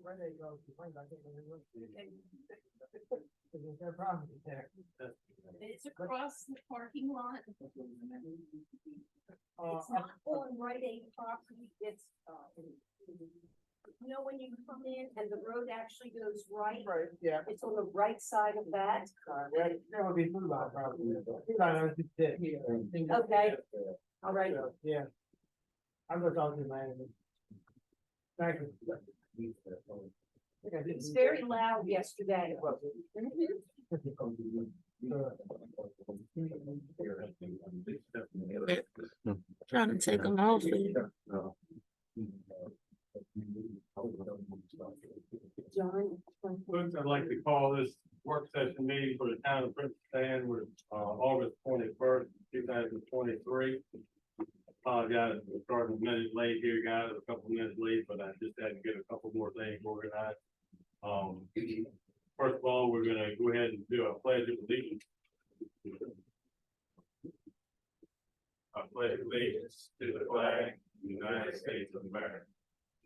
Where they go, is their property there? It's across the parking lot. It's not on Rite Aid property, it's, you know, when you come in and the road actually goes right, Right, yeah. it's on the right side of that. That would be Food Line property. Food Line owns it there. Okay, all right. So, yeah. I'm gonna talk to my. Thank you. It's very loud yesterday. Trying to take them off of you. John. Folks, I'd like to call this work session meeting for the town of Prince Stan with August 21st, 2023. apologize for starting a minute late here, guys, a couple minutes late, but I just had to get a couple more things organized. First of all, we're gonna go ahead and do a pledge of allegiance. I pledge allegiance to the flag of the United States of America,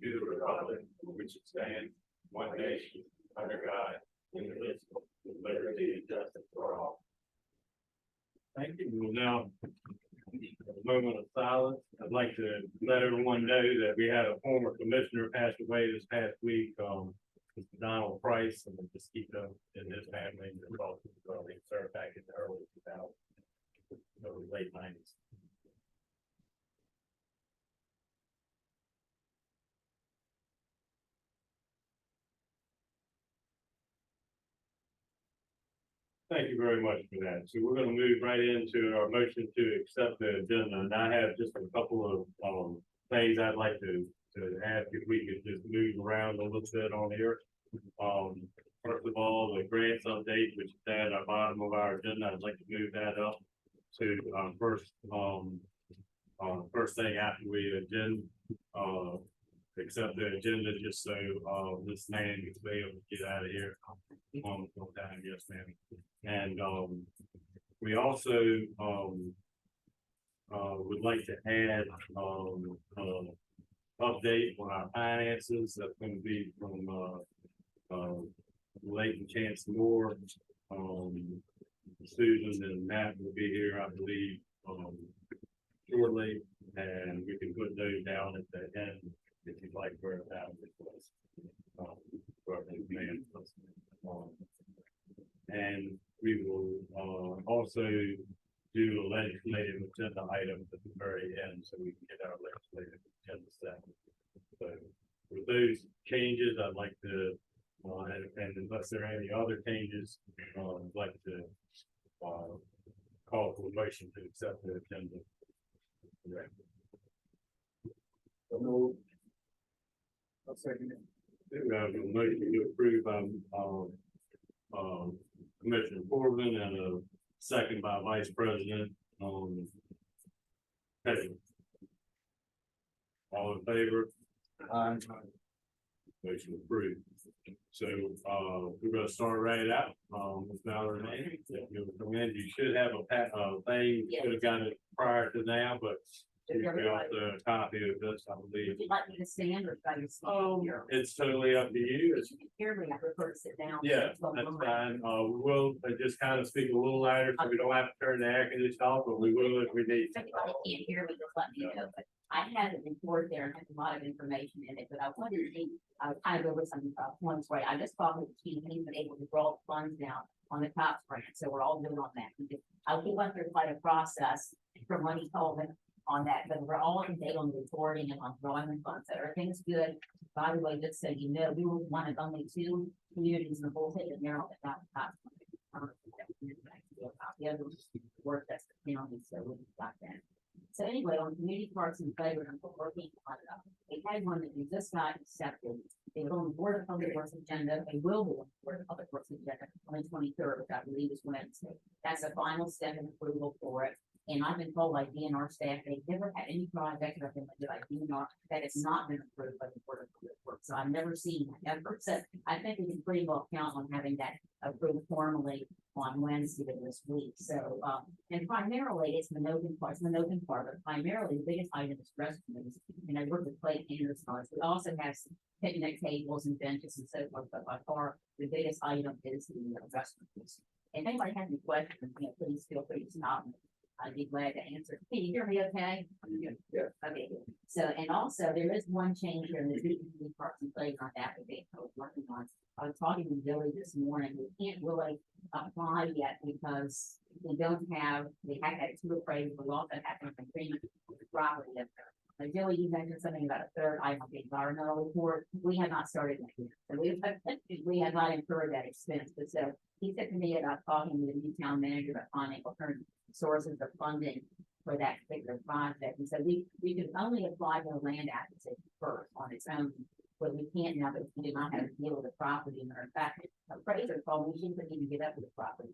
to the republic for which it stands, one nation, under God, indivisible, with liberty and justice for all. Thank you. We will now, a moment of silence. I'd like to let everyone know that we had a former commissioner pass away this past week, Mr. Donald Price, and we'll just keep them in his family. He served back in the early 2000s, late 90s. Thank you very much for that. So we're gonna move right into our motion to accept the agenda, and I have just a couple of things I'd like to ask if we could just move around a little bit on here. First of all, the grants update, which is at the bottom of our agenda, I'd like to move that up to first thing after we accept the agenda, just so this man gets be able to get out of here. Yes, ma'am. And we also would like to add update on our finances. That's going to be from Leighton Chance Moore. Susan and Matt will be here, I believe, shortly, and we can put those down at the end if you'd like for that. And we will also do a legislative agenda item at the very end, so we can get our legislative agenda set. So with those changes, I'd like to, and unless there are any other changes, I'd like to call for a motion to accept the agenda. Correct. I'll second it. We have a motion to approve Commissioner Corbin and a second by Vice President Petty. All in favor? Aye. Motion approved. So we're gonna start right out. Ms. Mallory, you should have a thing, you could have got it prior to now, but you got the copy of this, I believe. Would you like me to stand or try to stand here? It's totally up to you. If you can hear me, I prefer to sit down. Yeah, that's fine. We will just kind of speak a little louder, so we don't have to turn the air conditioner off, but we will if we need. If anybody can't hear me, just let me know, but I had a report there and had a lot of information in it, but I wanted to see, kind of go over some points where I just thought the team had been able to draw the funds down on the top grant, so we're all good on that. I'll keep on through quite a process for money Coleman on that, but we're all in date on the reporting and on drawing the funds, so everything's good. By the way, just so you know, we were one of only 2 communities in the whole state of Maryland that got the top. The other work that's the county, so we got that. So anyway, on community parks and playgrounds, we're working on it. We had one that we just got accepted. They were on the Board of Public Works agenda. They will be on the Board of Public Works agenda on the 23rd, which I believe is Wednesday. That's a final step in approval for it. And I've been told by DNR staff, they've never had any project that have been like DNR that has not been approved by the Board of Public Works. So I've never seen that ever. So I think we can pretty well count on having that approved formally on Wednesday of this week. So, and primarily it's Minogan Park, but primarily the biggest item is restrooms. And I work with play painters on it. We also have some picnic tables and benches and so forth, but by far the biggest item is the restrooms. If anybody has any questions, please feel free to stop me. I'd be glad to answer. Can you hear me okay? Yeah. Okay. So, and also there is one change here in the community parks and playground application I was working on. I was talking to Billy this morning. We can't really apply yet because we don't have, we have had 2 appraisals. We also have an agreement with the property. Billy, you mentioned something about a third item of the environmental report. We have not started that yet. So we have not incurred that expense. But so he said to me about talking to the new town manager about finding alternative sources of funding for that particular project. And so we can only apply for the land acquisition first on its own, but we can't now that we do not have a deal with the property. And in fact, appraiser told me she couldn't even get up to the property.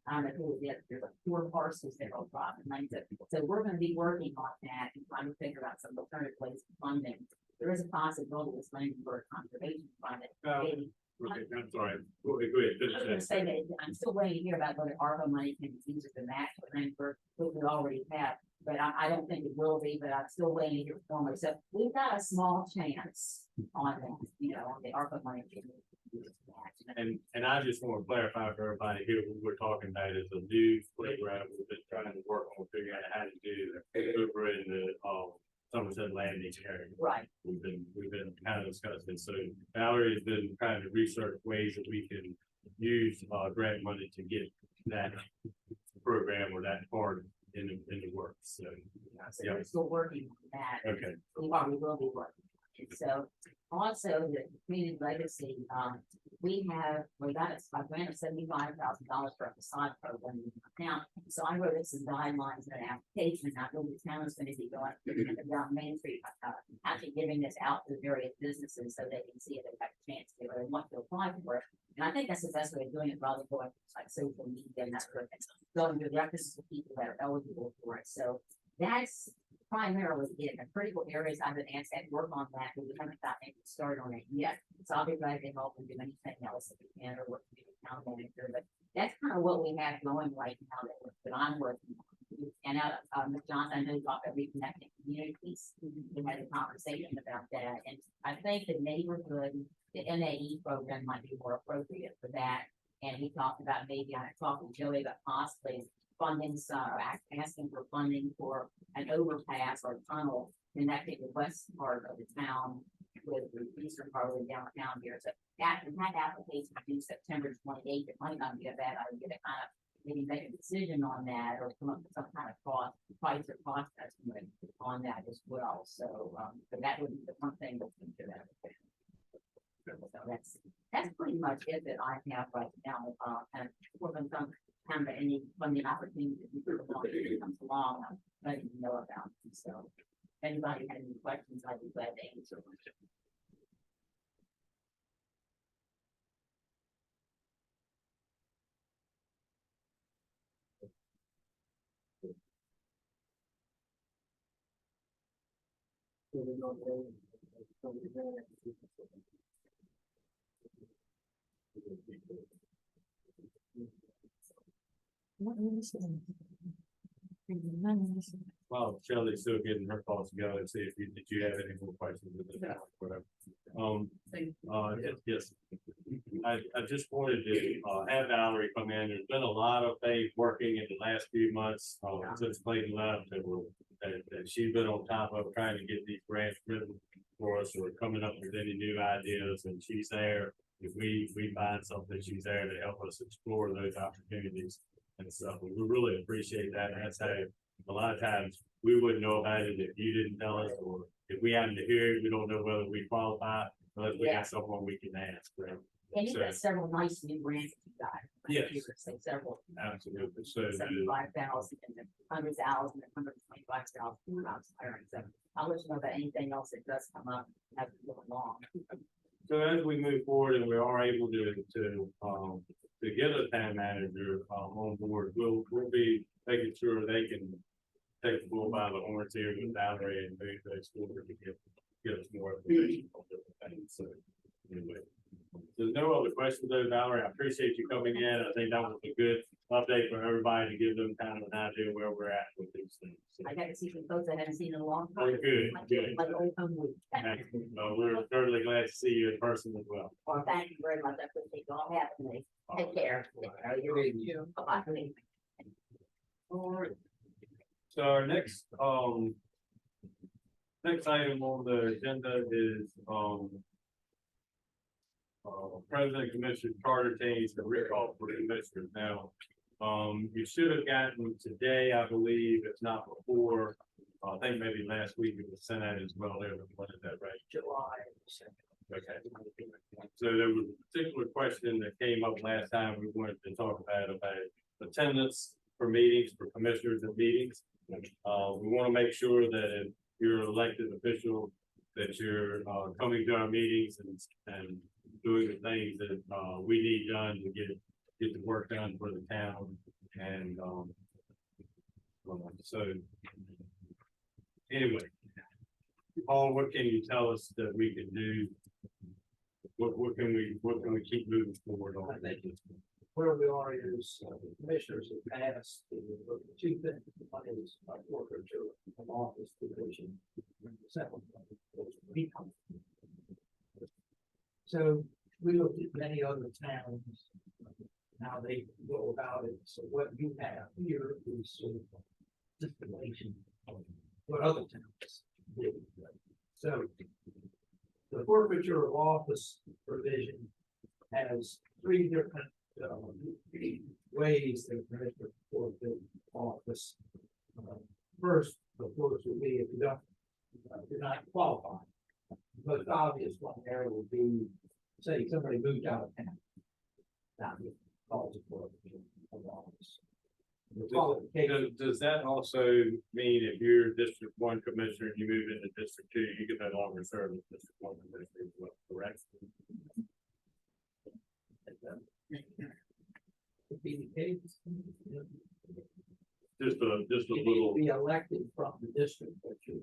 I don't know who it is, there's like 4 parcels there on private land. So we're gonna be working on that and trying to figure out some alternative ways of funding. There is a possibility this land for a conservation fund. Maybe. Okay, I'm sorry, go ahead, go ahead, I was gonna finish that. say that I'm still waiting to hear about whether ARPA money can be used to match the land for what we already have. But I don't think it will be, but I'm still waiting to hear formally. So we've got a small chance on that, on the ARPA money. being used to match. And I just want to clarify for everybody here, what we're talking about is a new playground we've been trying to work on, figuring out how to do over in the, Somerset Landing area. Right, We've been kind of discussing, so Valerie has been trying to research ways that we can use, grant money to get that program or that part in the works, so. so we're still working on that. Okay, We will be working. And so also the community legacy, we got a grant of $75,000 for a facade program in the town. So I wrote some guidelines and an application, and I know the town is going to be going down Main Street, actually giving this out to various businesses so they can see if they have a chance to, or want to apply for it. And I think that's the best way of doing it, rather than going like social media and that sort of thing. Going directly to people that are eligible for it. So that's primarily it. The critical areas I've been asked to work on that, but we haven't gotten anything started on it yet. So I'll be glad to help and do anything else that we can or what we do town manager. But that's kind of what we have going right now that I'm working on. And Ms. Johnson, I know you talked about reconnecting communities. We had a conversation about that. And I think the neighborhood, the NAE program might be more appropriate for that. And he talked about maybe I talked with Joey about possibly funding, asking for funding for an overpass or tunnel connecting the west part of the town with the eastern part of the downtown here. So that application due September 28th. It might not be a bad idea to kind of maybe make a decision on that or come up with some kind of price or cost estimate on that as well. So, but that would be the one thing that's into that. So that's pretty much it that I have right now. And for them some kind of any funding opportunity that comes along, I'm letting you know about. So if anybody had any questions, I'd be glad to answer. well, Shelley's still getting her thoughts together and see if did you have any more questions with that, whatever. Yes. I just wanted to, have Valerie come in. There's been a lot of things working in the last few months, since Clayton left, that she's been on top of trying to get these grants written for us or coming up with any new ideas, and she's there. If we find something, she's there to help us explore those opportunities and stuff. We really appreciate that. And that's how a lot of times we wouldn't know about it if you didn't tell us, or if we happen to hear it, we don't know whether we qualify, unless we got someone we can ask. Right? And you've got several nice new grants you got. Yes. You could say several. Absolutely. So 75,000 and 100,000 and 125,000. So I'll let you know about anything else that does come up as we go along. So as we move forward and we are able to get a town manager on board, we'll be making sure they can take the bull by the horns here with Valerie and move those forward to get us more information on different things. So anyway, there's no other questions though, Valerie. I appreciate you coming in. I think that was a good update for everybody to give them kind of an idea where we're at with these things. So, I got to see some folks I haven't seen in a long oh, time. good, good. Like old home week. We're certainly glad to see you in person as well. Well, thank you very much. I appreciate you all having me. Take care. Bye-bye. All right. So our next item on the agenda is, President Commissioner Carter change the recall for the commissioners. Now, you should have gotten today, I believe, if not before, I think maybe last week it was sent out as well. There, what is that, right? July. Okay. So there was a particular question that came up last time we wanted to talk about attendance for meetings, for commissioners and meetings. We want to make sure that if you're an elected official, that you're coming to our meetings and doing the things that we need done to get the work done for the town and, so. Anyway. Paul, what can you tell us that we can do? What can we keep moving forward on? I think where we are is, commissioners have passed two things. One is forfeiture of office division. The second one is recall. So we looked at many other towns, how they go about it. So what you have here is sort of distillation of what other towns do. So the forfeiture of office provision has three different ways that commissioner forfeit office. First, of course, would be if you don't, you're not qualified. The most obvious one there would be, say, somebody moved out of town. That would cause a forfeiture of office. The qualification- Does that also mean if you're District 1 commissioner and you move into District 2, you can no longer serve as District 1 commissioner as well, correct? Would be the case. Just a You need little, to be elected from the district that you're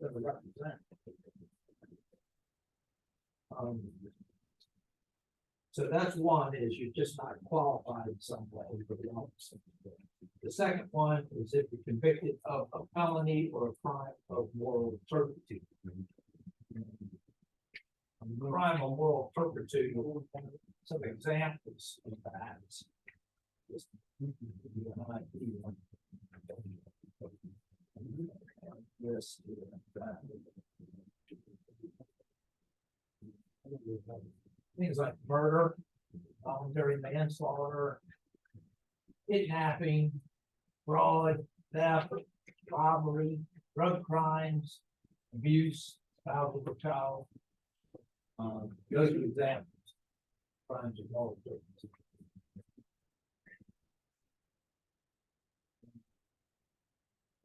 gonna represent. So that's one, is you're just not qualified in some way for the office. The second one is if you're convicted of a felony or a crime of moral turpitude. Crime of moral turpitude, some examples of that. Just to give you an idea. Yes. Things like murder, voluntary manslaughter, kidnapping, fraud, theft, robbery, drug crimes, abuse, spousal or child. Those are examples. Crimes of moral turpitude.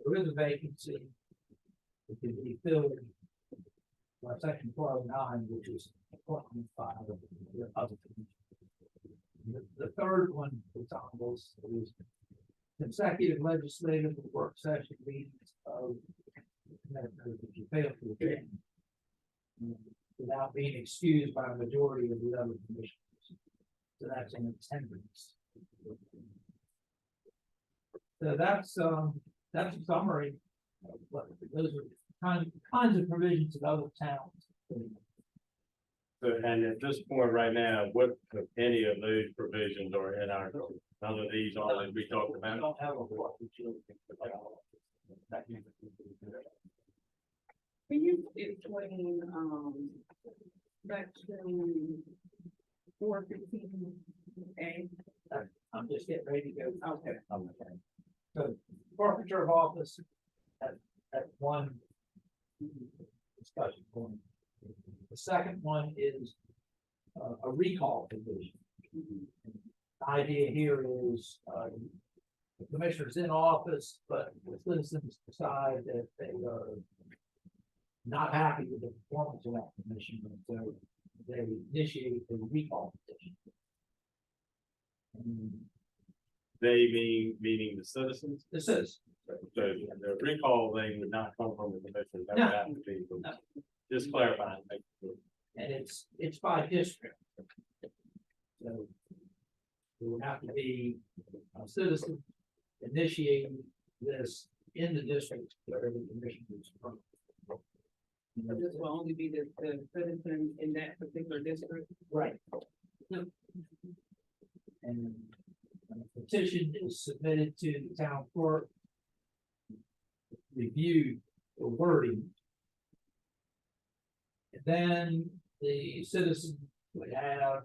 There is a vacancy. It can be filled by section 409, which is appointment by the other. The third one that's on this is consecutive legislative work session meetings of commissioners if you fail to attend without being excused by a majority of the other commissioners. So that's an attendance. So that's a summary. Those are kinds of provisions in other towns. and at this point right now, what, if any of those provisions are in our code? None of these are that we talked I about. don't have a forfeiture. Can you explain, section 415A? I'm just getting ready to go. Okay. Okay. So forfeiture of office at one discussion point. The second one is a recall provision. The idea here is the commissioner's in office, but the citizens decide that they are not happy with the performance of that commissioner, so they initiate a recall petition. And They meaning the citizens. this is. So the recall thing would not come from the commission. That No. would have to be from- No. Just clarifying. make sure. And it's by district. So there would have to be a citizen initiating this in the district where the commission is from. So this will only be the citizen in that particular district? Right. Yep. And a petition is submitted to the town clerk. Review the wording. And then the citizen would have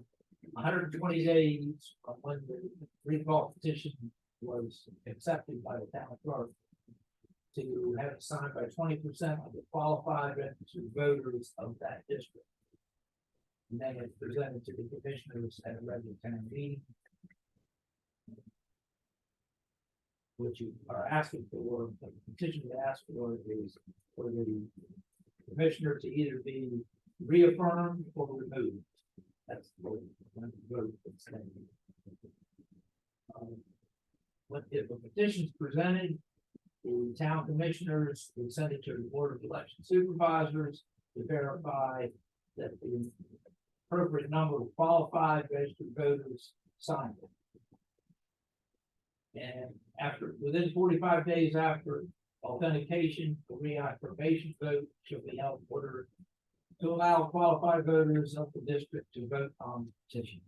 120 days from when the recall petition was accepted by the town clerk to have it signed by 20% of the qualified registered voters of that district. And then it's presented to the commissioners at a regular town meeting. What you are asking for, the petition to ask for is for the commissioner to either be reaffirmed or removed. That's the vote that's saying. if a petition is presented, the town commissioners will send it to the board of election supervisors to verify that the appropriate number of qualified registered voters signed it. And within 45 days after authentication, the reaffirmation vote shall be held in order to allow qualified voters of the district to vote on the petition.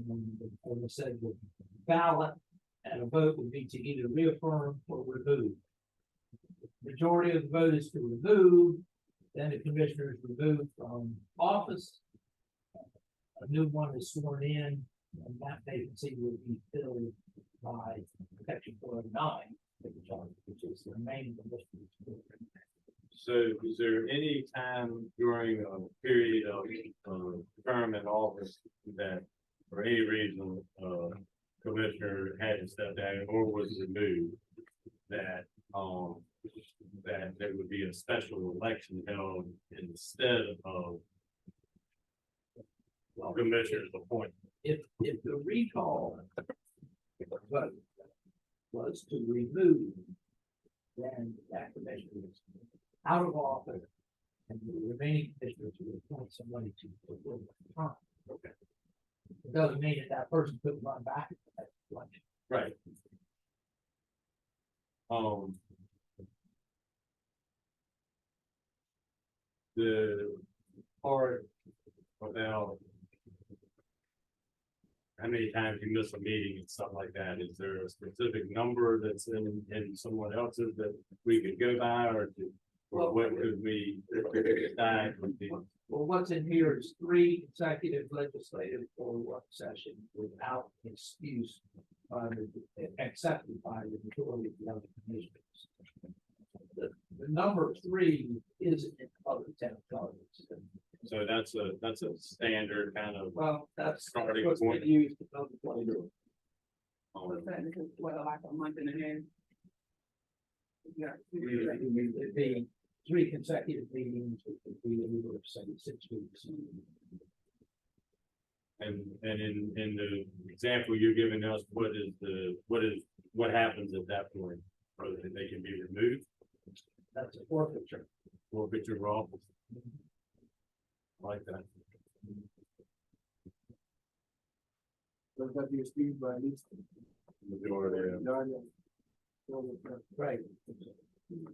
And as I said, the ballot and a vote would be to either reaffirm or remove. If the majority of the vote is to remove, then the commissioner is removed from office. A new one is sworn in, and that vacancy will be filled by section 409, which is the remaining commissioners. So is there any time during a period of term in office that for any reason, commissioner had to step down or was removed, that, that there would be a special election held instead of commissioner's appointment? If the recall vote was to remove, then that commissioner is out of office, and the remaining commissioners will appoint somebody to fulfill the term. Okay. It doesn't mean that person couldn't run back at that election. Right. The part about how many times you miss a meeting and stuff like that, is there a specific number that's in someone else's that we could go by, or what could we decide would be? Well, what's in here is 3 consecutive legislative or work sessions without excuse, accepted by the majority of the other commissioners. The number 3 is in other town codes. So that's a standard kind of. Well, that's Starting what's point. been used in other places. So technically, well, like a month and a half. Yeah. It'd be 3 consecutive meetings, which would be over, say, 6 weeks. And in the example you're giving us, what happens at that point? Or that they can be removed, That's a forfeiture. forfeit your office? Like that. Does that be excused by at least? Majority of. Right.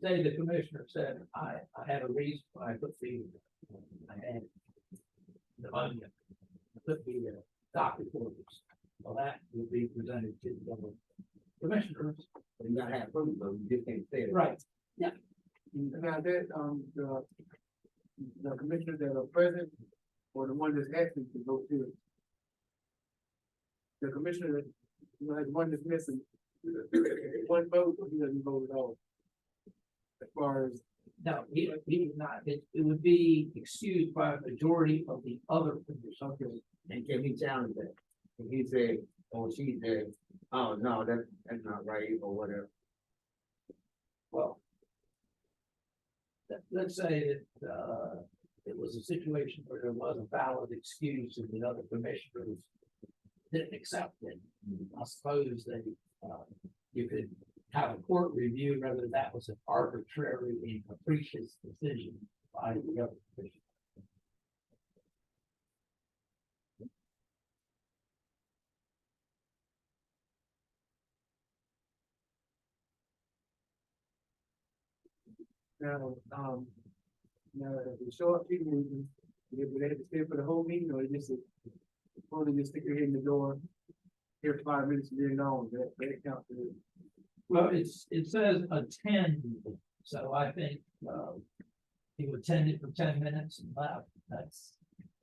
Say the commissioner said, I had a reason why I put the, I had the money, I put the doctor orders. Well, that would be presented to the other commissioners. But you gotta have proof, though, you just can't say it. Right. Now that, the commissioners that are present, or the one that's asking to vote to it. The commissioner that, has one that's missing, one vote, he doesn't vote at all. As far as, No, he would not, it would be excused by a majority of the other commissioners. and can he challenge that? If he said, or she said, oh, no, that's not right, or whatever. Well, let's say that, it was a situation where there was a valid excuse and the other commissioners didn't accept it. I suppose that, you could have a court review whether that was an arbitrary and capricious decision by the other commissioner. Now, now, the short people meeting, they have to stay for the whole meeting, or just, only just stick their head in the door, here 5 minutes and then on, that counts for it. Well, it says attend, so I think, he attended for 10 minutes and left, that's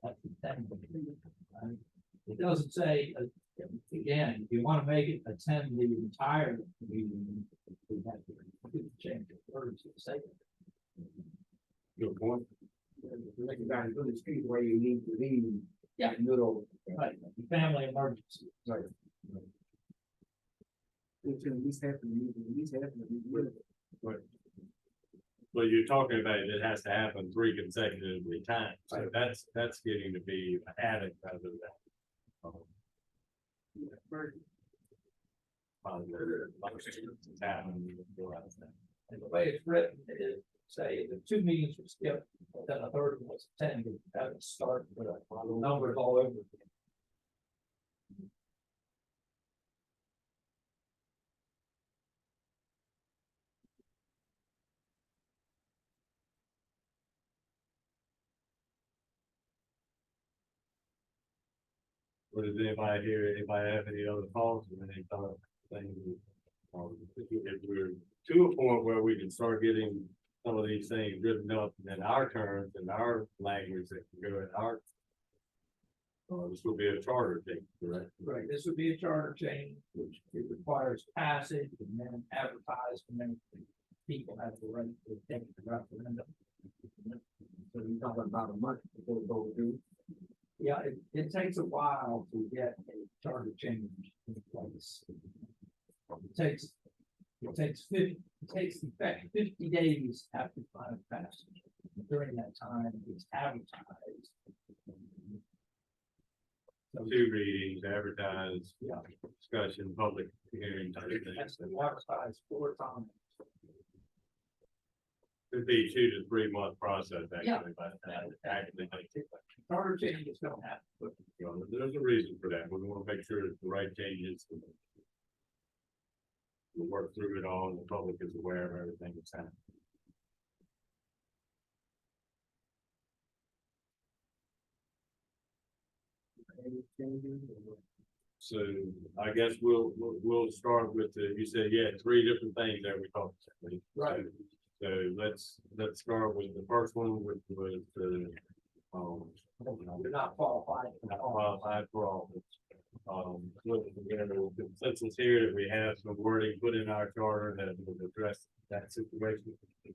10 minutes. It doesn't say, again, if you want to make it attend the entire meeting, we have to change the words to say. Good point. Like you gotta go to the street where you need to leave. Yeah. Little, Right, family emergency. right. It should at least happen, at least happen. But you're talking about it has to happen 3 consecutively times, so that's getting to be a habit rather than. And the way it's written is, say, the 2 meetings were skipped, but then a third one was attended, that would start with a numbers all over again. What does anybody here, anybody have any other thoughts or any thought things? If we're to a point where we can start getting some of these things written up in our terms and our language that can go in our. This will be a charter thing, correct? Right, this would be a charter change, which it requires passage and then advertised, and then people have the right to take the referendum. So you're talking about a month before we go through. Yeah, it takes a while to get a charter change in place. It takes effect 50 days after final passage. During that time, it's advertised. So, 2 readings, advertised, yeah, discussion, public hearing. Type of thing. that's advertised 4 times. It'd be 2 to 3 month process Yeah. actually, but actually, Charter changes don't happen, but there's a reason for that. We want to make sure it's the right changes. We'll work through it all, and the public is aware of everything that's happening. Any changes? So I guess we'll start with you said you had 3 different things that we talked about. Right. So let's start with the first one, which was the, they're not qualified. not qualified for office. The consensus here that we have some wording put in our charter that would address that situation. If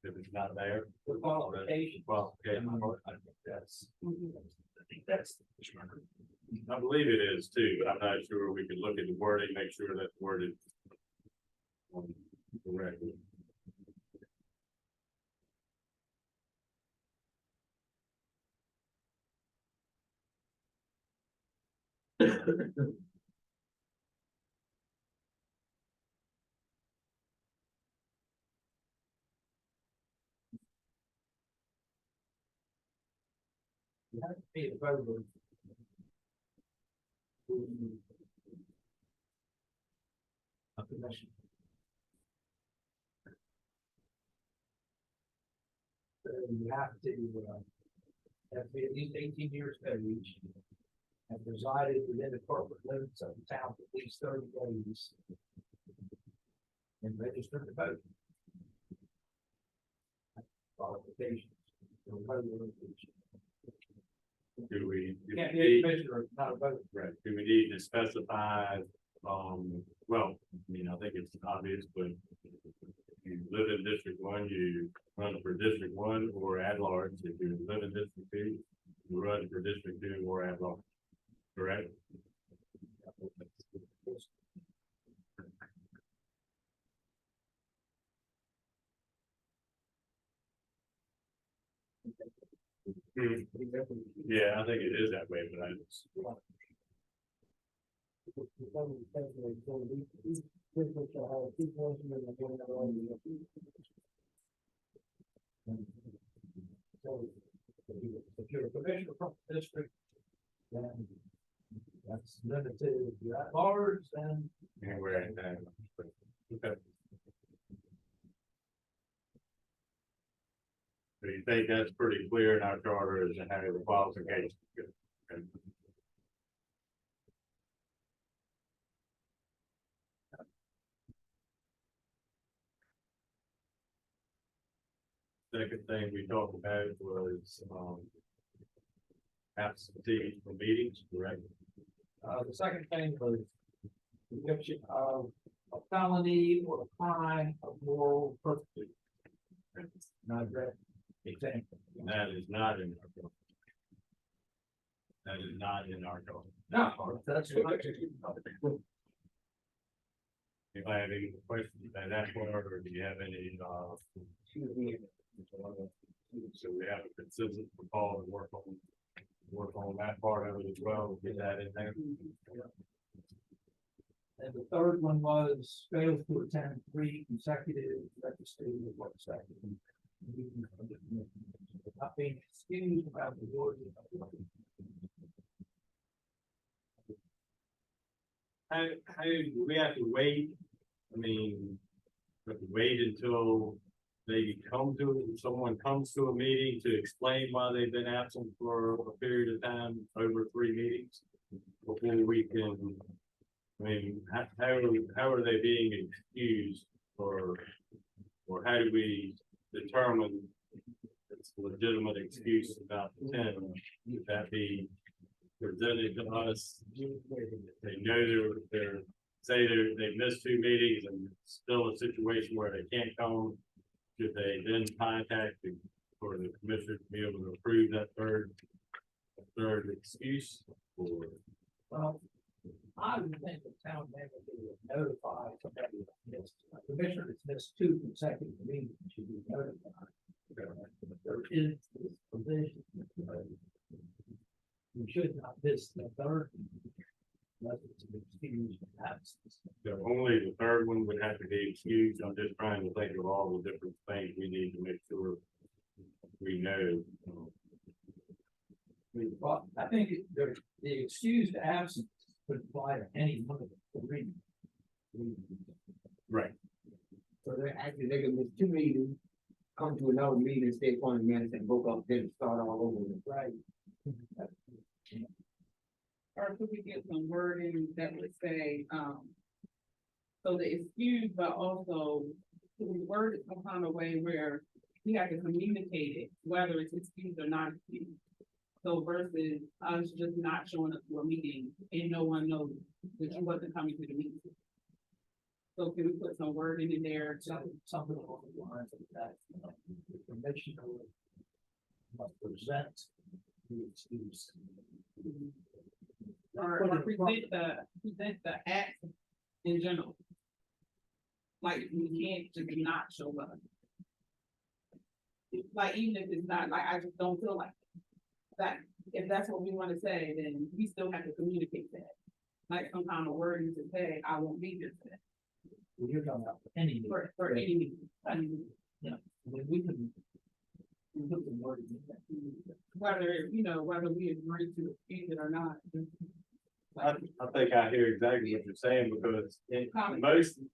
it's not there. The qualification. Qualification. I think that's. I believe it is too, but I'm not sure. We could look at the wording, make sure that's worded correctly. You have to be a voter. A commission. So you have to be at least 18 years of age. And resided within the corporate limits of the town for at least 30 days. And registered to vote. Qualifications. For voter location. Do we? You can't be a commissioner, not a voter. Right, do we need to specify, well, I mean, I think it's obvious, but if you live in District 1, you run for District 1 or at large. If you live in District 2, you run for District 2 or at large, correct? Yeah, I think it is that way, but I just. If you're a commissioner from the district, then that's limited. If you're at large, then Anywhere in that. Okay. So you think that's pretty clear in our charter as to how the qualifications go? Okay. Second thing we talked about was, absentee from meetings, correct? the second thing was conviction of a felony or a crime of moral turpitude. Not that example. And that is not in our charter. That is not in our charter. No, that's what. If I have any questions about that part, or do you have any, so we have a consensus for Paul to work on that part of it as well, get that in there. And The third one was failed to attend 3 consecutive legislative work sessions. Not being excused about the board. How do we have to wait? I mean, we have to wait until someone comes to a meeting to explain why they've been absent for a period of time over 3 meetings? Before we can, I mean, how are they being excused or how do we determine it's a legitimate excuse about the 10? Would that be presented to us? They know they missed 2 meetings and it's still a situation where they can't come. Should they then contact for the commissioner to be able to approve that third excuse? Or Well, I would think the town manager would notify somebody that missed, a commissioner that's missed 2 consecutive meetings should be notified. There is this provision. You should not miss the third. Unless it's an excused absence. only the third one would have to be excused. I'm just trying to think of all the different things we need to make sure we know. Well, I think the excused absence could apply to any one of the 3. Right. So they're gonna miss 2 meetings, come to another meeting, stay 20 minutes and book up, then start all over again. Right. Or could we get some wording that would say, so the excuse, but also could we word it some kind of way where we have to communicate it, whether it's excused or not excused. So versus us just not showing up to a meeting and no one knows that you wasn't coming to the meeting. So can we put some wording in there? Something along the lines of that, the commissioner must present the excuse. Or present the act in general. Like, we can't just not show up. Like, even if it's not, like, I just don't feel like that, if that's what we wanna say, then we still have to communicate that. Like, some kind of wording to say, I won't be here today, When you're talking about any, for any meeting. I mean, we can put some wording in that. whether, whether we agree to excuse it or not. I think I hear exactly what you're saying because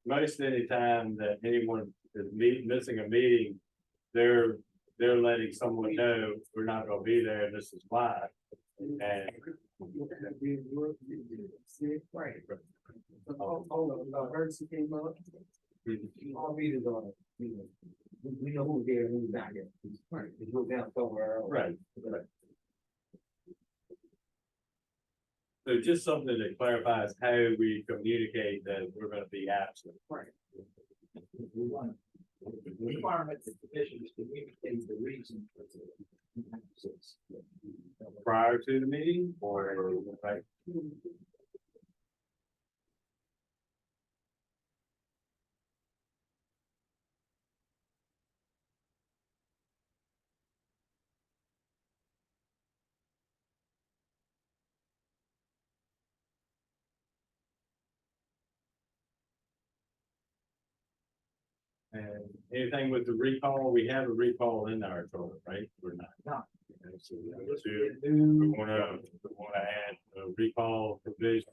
most any time that anyone is missing a meeting, they're letting someone know we're not gonna be there and this is why. And Right. Emergency came up. All meetings are, we know who's there and who's not there. Right. It goes down somewhere else. right. So just something that clarifies how we communicate that we're gonna be absent. Right. We want, the requirement that the commissioners communicate the reason for the absence. Prior to the meeting or right? And anything with the recall, we have a recall in our charter, right? We're not. No. Okay, so we wanna add a recall provision.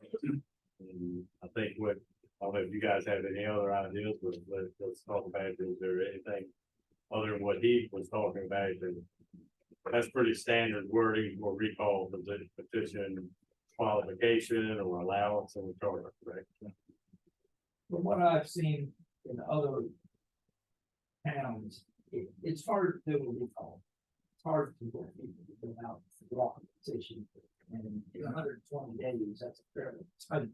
And I think I don't know if you guys have any other ideas, but let's talk about it. Is there anything other than what he was talking about? That's pretty standard wording for recall petition qualification or allowance in the charter, correct? From what I've seen in other towns, it's hard to do a recall. It's hard to get people to go out and draw a petition. And in 120 days, that's a fairly tight.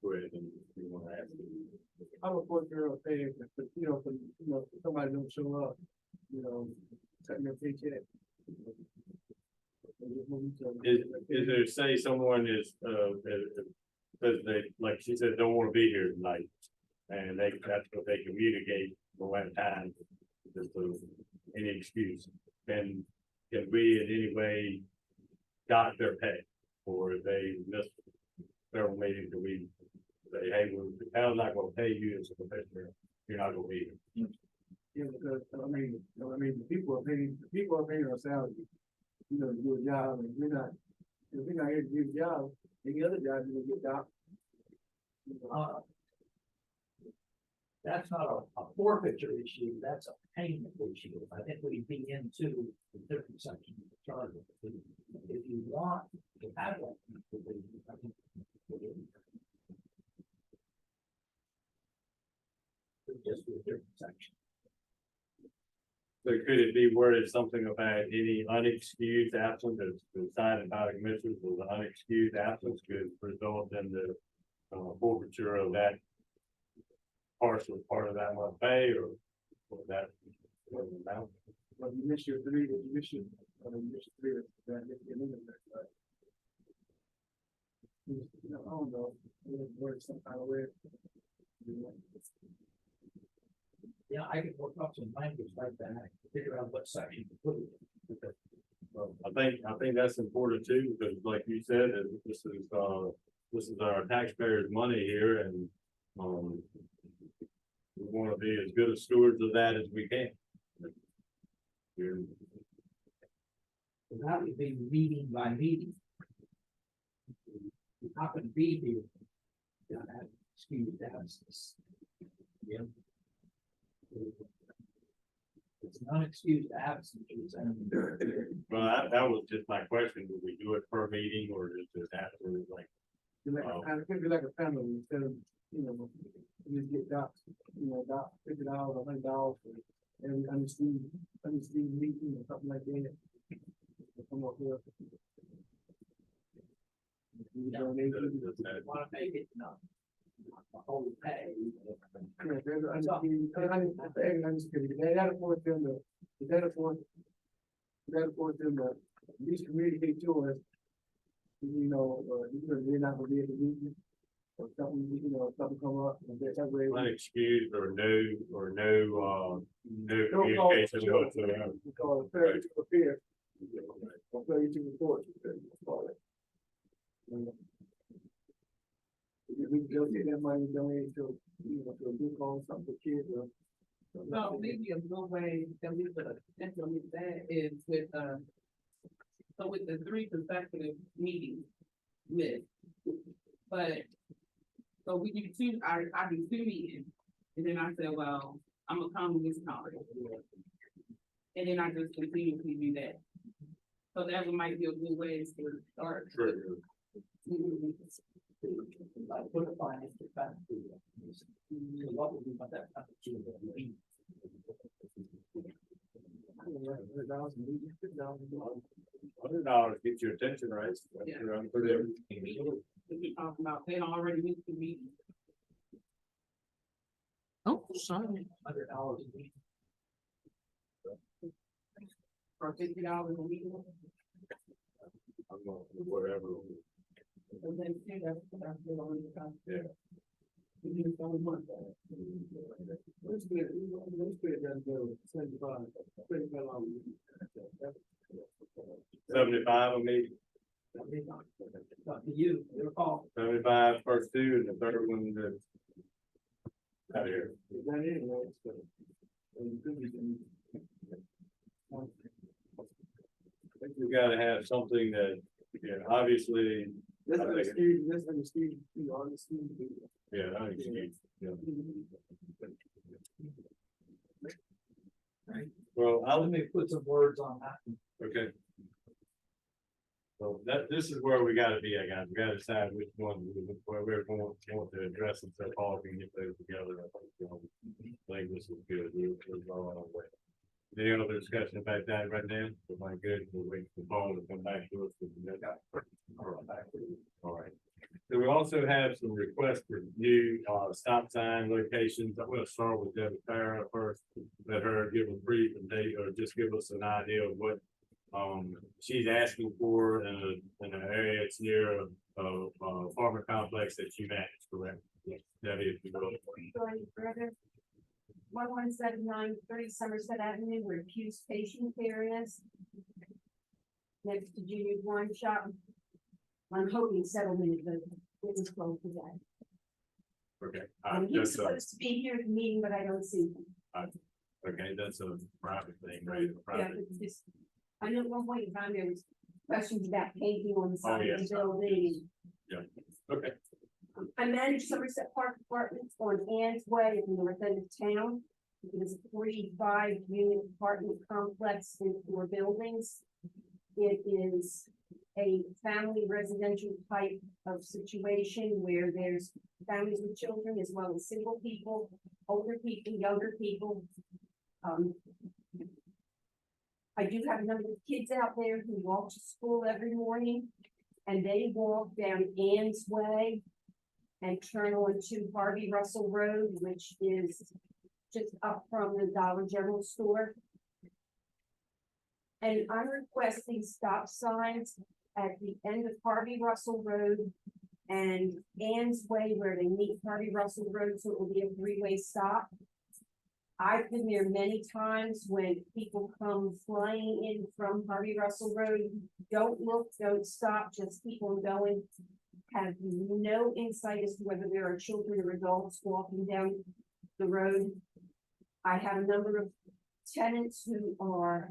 Go ahead and you wanna ask. I'm a fourth year old paying, but if somebody don't show up, cutting their paycheck. Is there, say someone is, says they, like she said, don't wanna be here tonight. And that's what they communicate for one time, just to any excuse. And can we in any way dock their pay? Or if they miss their meeting, do we say, hey, well, the town's not gonna pay you as a professional, you're not gonna be here. Yeah, because, the people are paying our salary. You know, to do a job, and if we're not here to do a job, any other job, you get docked. Uh, That's not a forfeiture issue, that's a payment issue. I think we'd be into the different sections of the charter. If you want to have that. I think it's just a different section. So could it be worded something about any unexcused absence, as decided by the commissioners, was an unexcused absence could result in the forfeiture of that partial part of that month pay, or that amount? But you miss your three, you miss your three, that, right? You know, I don't know, word some kind of way. Yeah, I could work up some language like that, figure out what section to put it in. Well, I think that's important too, because like you said, this is our taxpayers' money here, and we want to be as good a stewards of that as we can. You're- That would be meeting by meeting. You happen to be here. You gotta have excused absence. Yeah. It's an unexcused absence. Well, that was just my question, do we do it per meeting, or is it after, like, I think it's like a family, instead of, you know, you just get docked, $50, $100 for every understood meeting or something like that. Come up here. You donate, Want to make it not the whole pay. yeah, there's an understood, that affords them to at least communicate to us, they're not gonna be able to meet you, or something come up, and that way. unexcused or no Don't call it, communication whatsoever? we call it failure to appear, or failure to report, we call it. And if we go get that money, donate to a good cause, something for kids, or. So maybe a good way that we could implement that is with, so with the 3 consecutive meetings with, but, so we do 2, I do 2 meetings, and then I say, well, I'm gonna come to this conference. And then I just continuously do that. So that might be a good way to start. Sure. Like put a finance capacity. So what would be about that? $100 get your attention, right? Yeah. For them. We talking about, they already used to meet. Oh, sorry. $100 a week. For $50 a week. I'm going, whatever. And then, see, that's the only time. Yeah. We do so much. Let's put it down to 75. 75 a meeting, Up to you, your call. 75 first 2, and the third one that's out of here. Is that it, right? So, you could be doing- I think we gotta have something that, obviously, Let's I think- understand, understand. yeah, I understand. Yeah. Well, Let me put some words on that. okay. So this is where we gotta be, guys. We gotta decide which one, where we're going, want to address it, so Paul can get those together. I think this is good. We're all on our way. Any other discussion about that right now? We're good. We'll wait for Paul to come back to us. All right. So we also have some requests for new stop sign locations. I'm gonna start with Debbie Farah first. Let her give a brief and or just give us an idea of what she's asking for in an area that's near a apartment complex that you manage, correct? Yes, Debbie, if you will. 117930 Somerset Avenue, where Pugh's Patient Care is. Next to Junior Wine Shop. I'm hoping settlement is it was closed today. Okay, He was just, supposed to be here at the meeting, but I don't see him. okay, that's a private thing, right? Yeah, Private. it's just, I know at one point in time there was questions about painting on the side of yes. the building. Okay, I manage Somerset Park Apartments on Ann's Way in the north end of town. It is a 45-unit apartment complex with 4 buildings. It is a family residential type of situation where there's families with children as well as single people, older people, younger people. I do have a number of kids out there who walk to school every morning, and they walk down Ann's Way and turn onto Harvey Russell Road, which is just up from the Dollar General store. And I'm requesting stop signs at the end of Harvey Russell Road and Ann's Way where they meet Harvey Russell Road, so it will be a 3-way stop. I've been there many times when people come flying in from Harvey Russell Road. Don't look, don't stop, just keep on going. Have no insight as to whether there are children or adults walking down the road. I have a number of tenants who are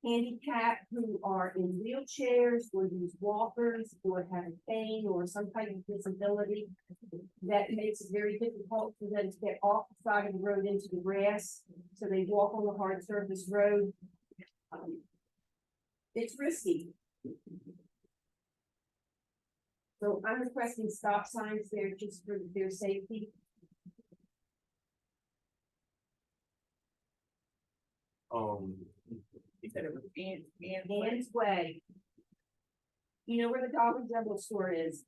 handicapped, who are in wheelchairs, or use walkers, or have a cane, or some kind of disability. That makes it very difficult for them to get off the side of the road into the grass, so they walk on the hard surface road. It's risky. So I'm requesting stop signs there just for their safety. He said it was Ann's Way. You know where the Dollar General store is?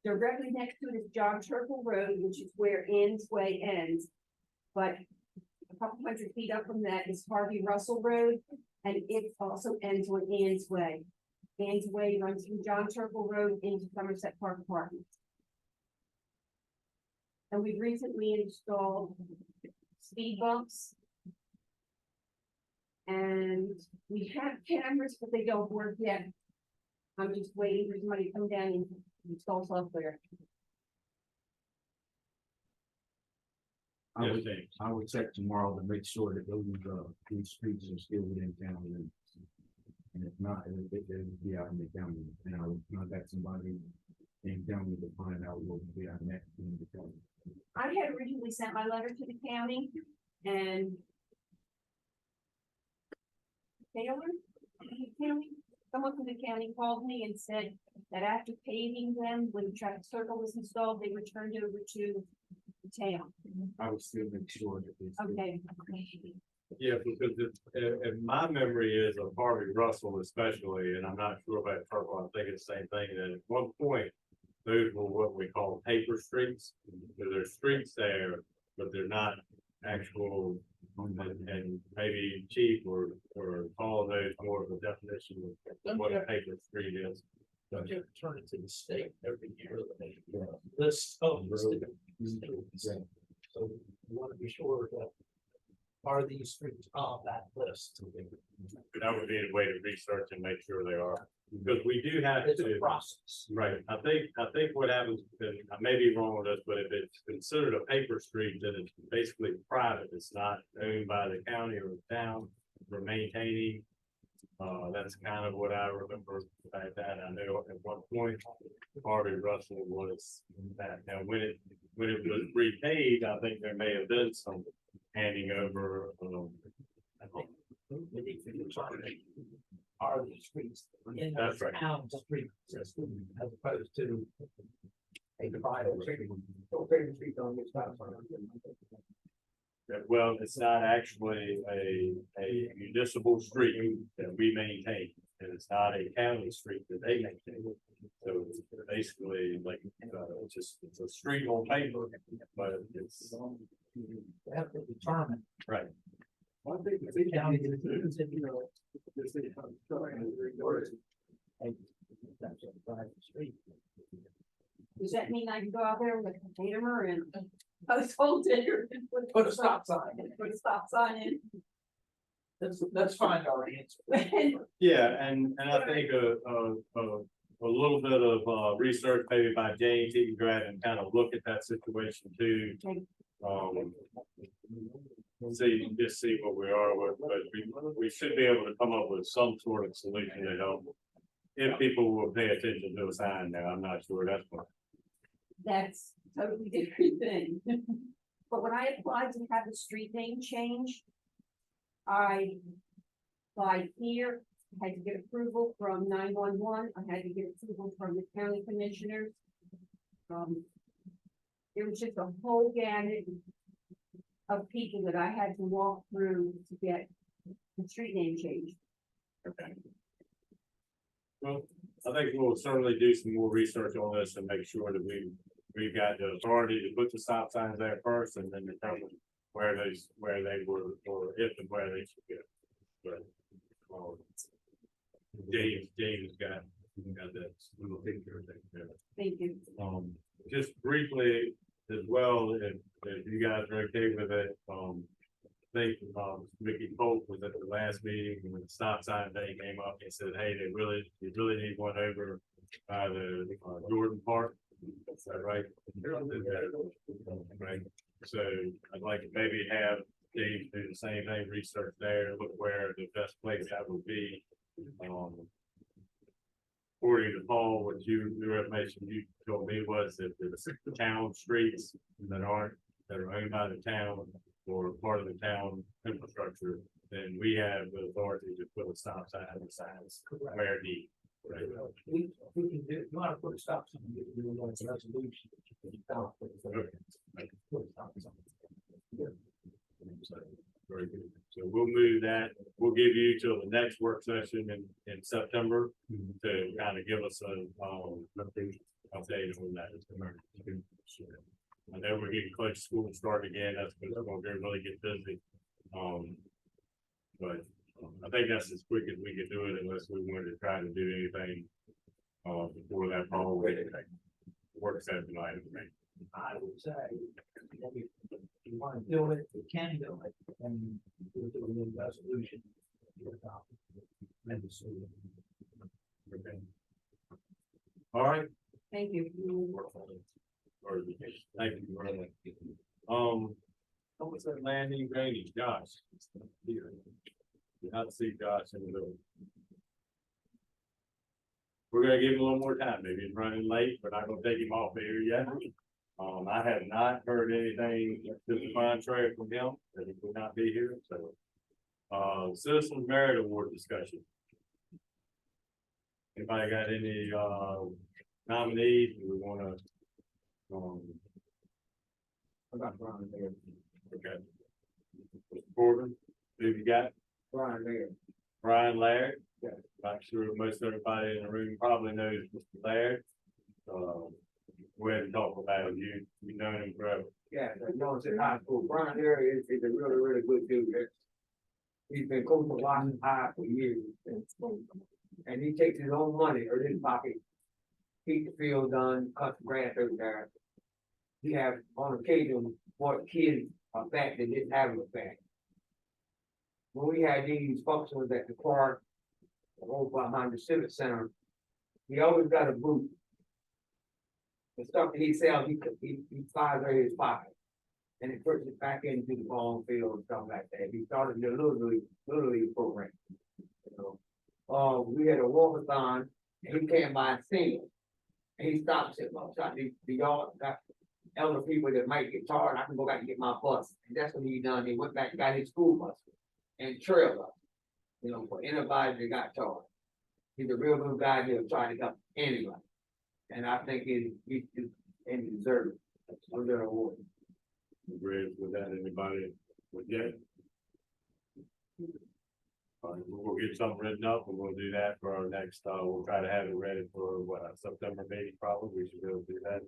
Directly next to it is John Turkle Road, which is where Ann's Way ends. But a couple hundred feet up from that is Harvey Russell Road, and it also ends on Ann's Way. Ann's Way runs from John Turkle Road into Somerset Park Apartments. And we've recently installed speed bumps. And we have cameras, but they don't work yet. I'm just waiting for somebody to come down and install software. I would, Yes, James. I would check tomorrow to make sure that these streets are still within town limits. And if not, they would be out in the county, and I would contact somebody in county to find out what would be our next in the county. I had originally sent my letter to the county and someone from the county called me and said that after paving them, when the traffic circle was installed, they were turned over to the town. I would still make sure that they. still- Okay. yeah, because if my memory is of Harvey Russell especially, and I'm not sure about Purple, I think it's the same thing, that at one point, those were what we call paper streets. So there's streets there, but they're not actual, and maybe Chief or Paul knows more of the definition of what a paper street is. Don't you turn it to the state every year? This, oh, the state. So you want to be sure that are these streets on that list? That would be a way to research and make sure they are, because we do have It's a to. process. Right, I think what happens, and I may be wrong with this, but if it's considered a paper street, then it's basically private, it's not owned by the county or the town for maintaining. That's kind of what I remember about that. I know at one point Harvey Russell was that. Now, when it was repaid, I think there may have been some handing over, I think. Are the streets in That's the right. town street system as opposed to a private street? Well, it's not actually a municipal street that we maintain, and it's not a county street that they maintain. So it's basically like, it's a street on paper, but it's, They have to determine. right. One thing, The county is in your- That's that's a private street. Does that mean I can go out there with a hammer and I was told to. Put a stop sign. Put a stop sign That's fine, our answer. in. Yeah, and I think a little bit of research maybe by James, he can go ahead and kind of look at that situation too. Just see what we are with, but we should be able to come up with some sort of solution to help. If people will pay attention to a sign now, I'm not sure that's what. That's totally different thing. But when I applied to have the street name change, I applied here, I had to get approval from 911. I had to get approval from the county commissioners. There was just a whole gamut of people that I had to walk through to get the street name changed. Okay. Well, I think we'll certainly do some more research on this and make sure that we've got the authority to put the stop signs there first and then determine where they were, or if and where they should go. But, James got that, we'll take care of that. Yeah. Thank you. Just briefly as well, if you guys are okay with it, I think, Mickey Polk was at the last meeting when the stop sign thing came up and said, hey, they really need one over by the Jordan Park. Is that right? Right. So I'd like to maybe have Dave do the same thing, research there, look where the best place that would be. According to Paul, what your information you told me was that the town streets that are owned by the town or part of the town infrastructure, then we have the authority to put a stop sign on the signs where needed. Right. We can do, you wanna put a stop sign, we can do a resolution. Very good. So we'll move that. We'll give you till the next work session in September to kind of give us a update on that. I know we're getting close to school starting again. That's when we're gonna really get busy. But I think that's as quick as we can do it unless we wanted to try to do anything before that fall work session item. I would say, if you wanna do it, you can do it, and we'll do a little resolution. Okay. All right. Thank you. Thank you, Marla. What's that landing drainage, Josh? You not see Josh in the middle. We're gonna give him a little more time, maybe he's running late, but I'm gonna take him off here yet. I have not heard anything to the contrary from him, that he will not be here, so. Citizen Merit Award discussion. Anybody got any, nominees we wanna, I got Brian there. okay. Corbin, who you got? Brian there. Brian Laird? Yeah. I'm sure most everybody in the room probably knows Mr. Laird. Go ahead and talk about it. You know him forever. Yeah, you know, it's in high school. Brian there is a really, really good dude. He's been coaching Washington High for years. And he takes his own money or his pocket. Keep the field done, cut the grass over there. He have on occasion bought kids a bat that didn't have a bat. When we had these functions at the park, over behind the Civic Center, he always got a boot. The stuff that he sells, he flies out of his pocket. And he puts it back into the ball field and stuff like that. He started the little league program. You know, we had a walkathon, and he came by and seen it. And he stopped and said, well, the y'all got elder people that might get tired, I can go back and get my bus. And that's what he done. He went back and got his school bus and trail bus. You know, for anybody that got tired. He's a real good guy. He'll try to help anybody. And I think he deserves it. I'm gonna award. Agree with that, anybody with that? All right, we'll get something written up and we'll do that for our next, we'll try to have it ready for what, September meeting probably, we should be able to do that.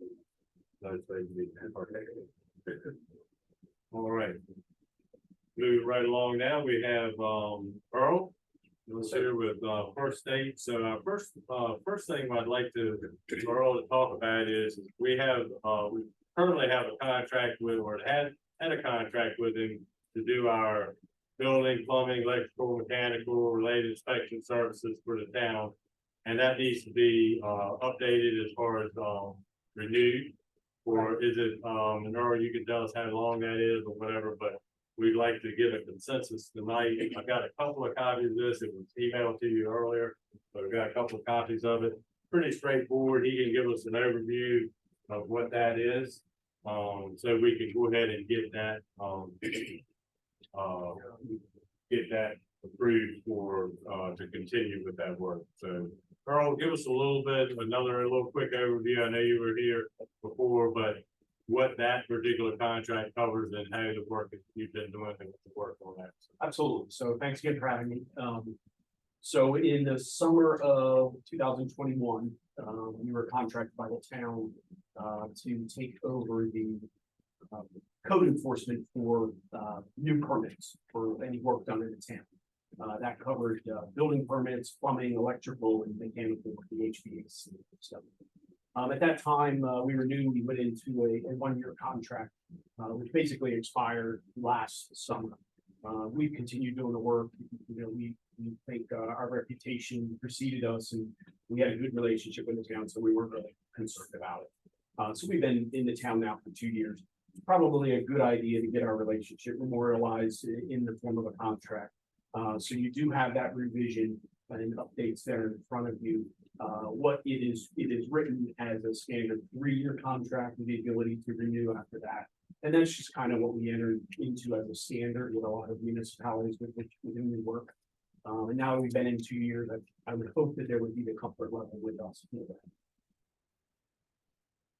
Those things be perfect. All right. Moving right along now, we have, Earl. Let's here with, First State. So our first thing I'd like to, Earl, to talk about is we have, currently have a contract with, or had a contract with him to do our building, plumbing, electrical, mechanical, related inspection services for the town. And that needs to be, updated as far as, renewed. Or is it, and Earl, you can tell us how long that is or whatever, but we'd like to get a consensus tonight. I've got a couple of copies of this. It was emailed to you earlier, but I've got a couple of copies of it. Pretty straightforward. He can give us an overview of what that is. So we can go ahead and get that, get that approved for, to continue with that work. So Earl, give us a little quick overview. I know you were here before, but what that particular contract covers and how the work that you've been doing to work on that. Absolutely. So thanks again for having me. So in the summer of 2021, we were contracted by the town to take over the code enforcement for new permits for any work done in the town. That covered building permits, plumbing, electrical, and mechanical, the HVAC stuff. At that time, we went into a one-year contract, which basically expired last summer. We've continued doing the work. You know, we think our reputation preceded us, and we had a good relationship with the town, so we weren't really concerned about it. So we've been in the town now for 2 years. It's probably a good idea to get our relationship memorialized in the form of a contract. So you do have that revision and updates there in front of you. What it is written as a standard 3-year contract with the ability to renew after that. And that's just kind of what we entered into as a standard with a lot of municipalities with which we work. And now we've been in 2 years, I would hope that there would be the comfort level with us.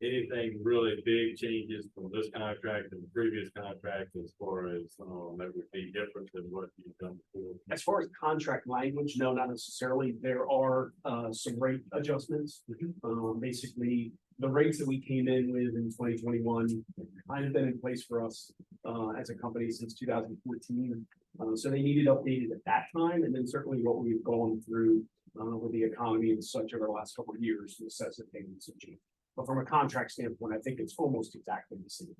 Anything really big changes from this contract and the previous contract as far as, that would be different than what you've done before? As far as contract language, no, not necessarily. There are some rate adjustments. Basically, the rates that we came in with in 2021 kind of been in place for us as a company since 2014. So they needed updated at that time, and then certainly what we've gone through with the economy and such over the last couple of years necessitated some change. But from a contract standpoint, I think it's almost exactly the same.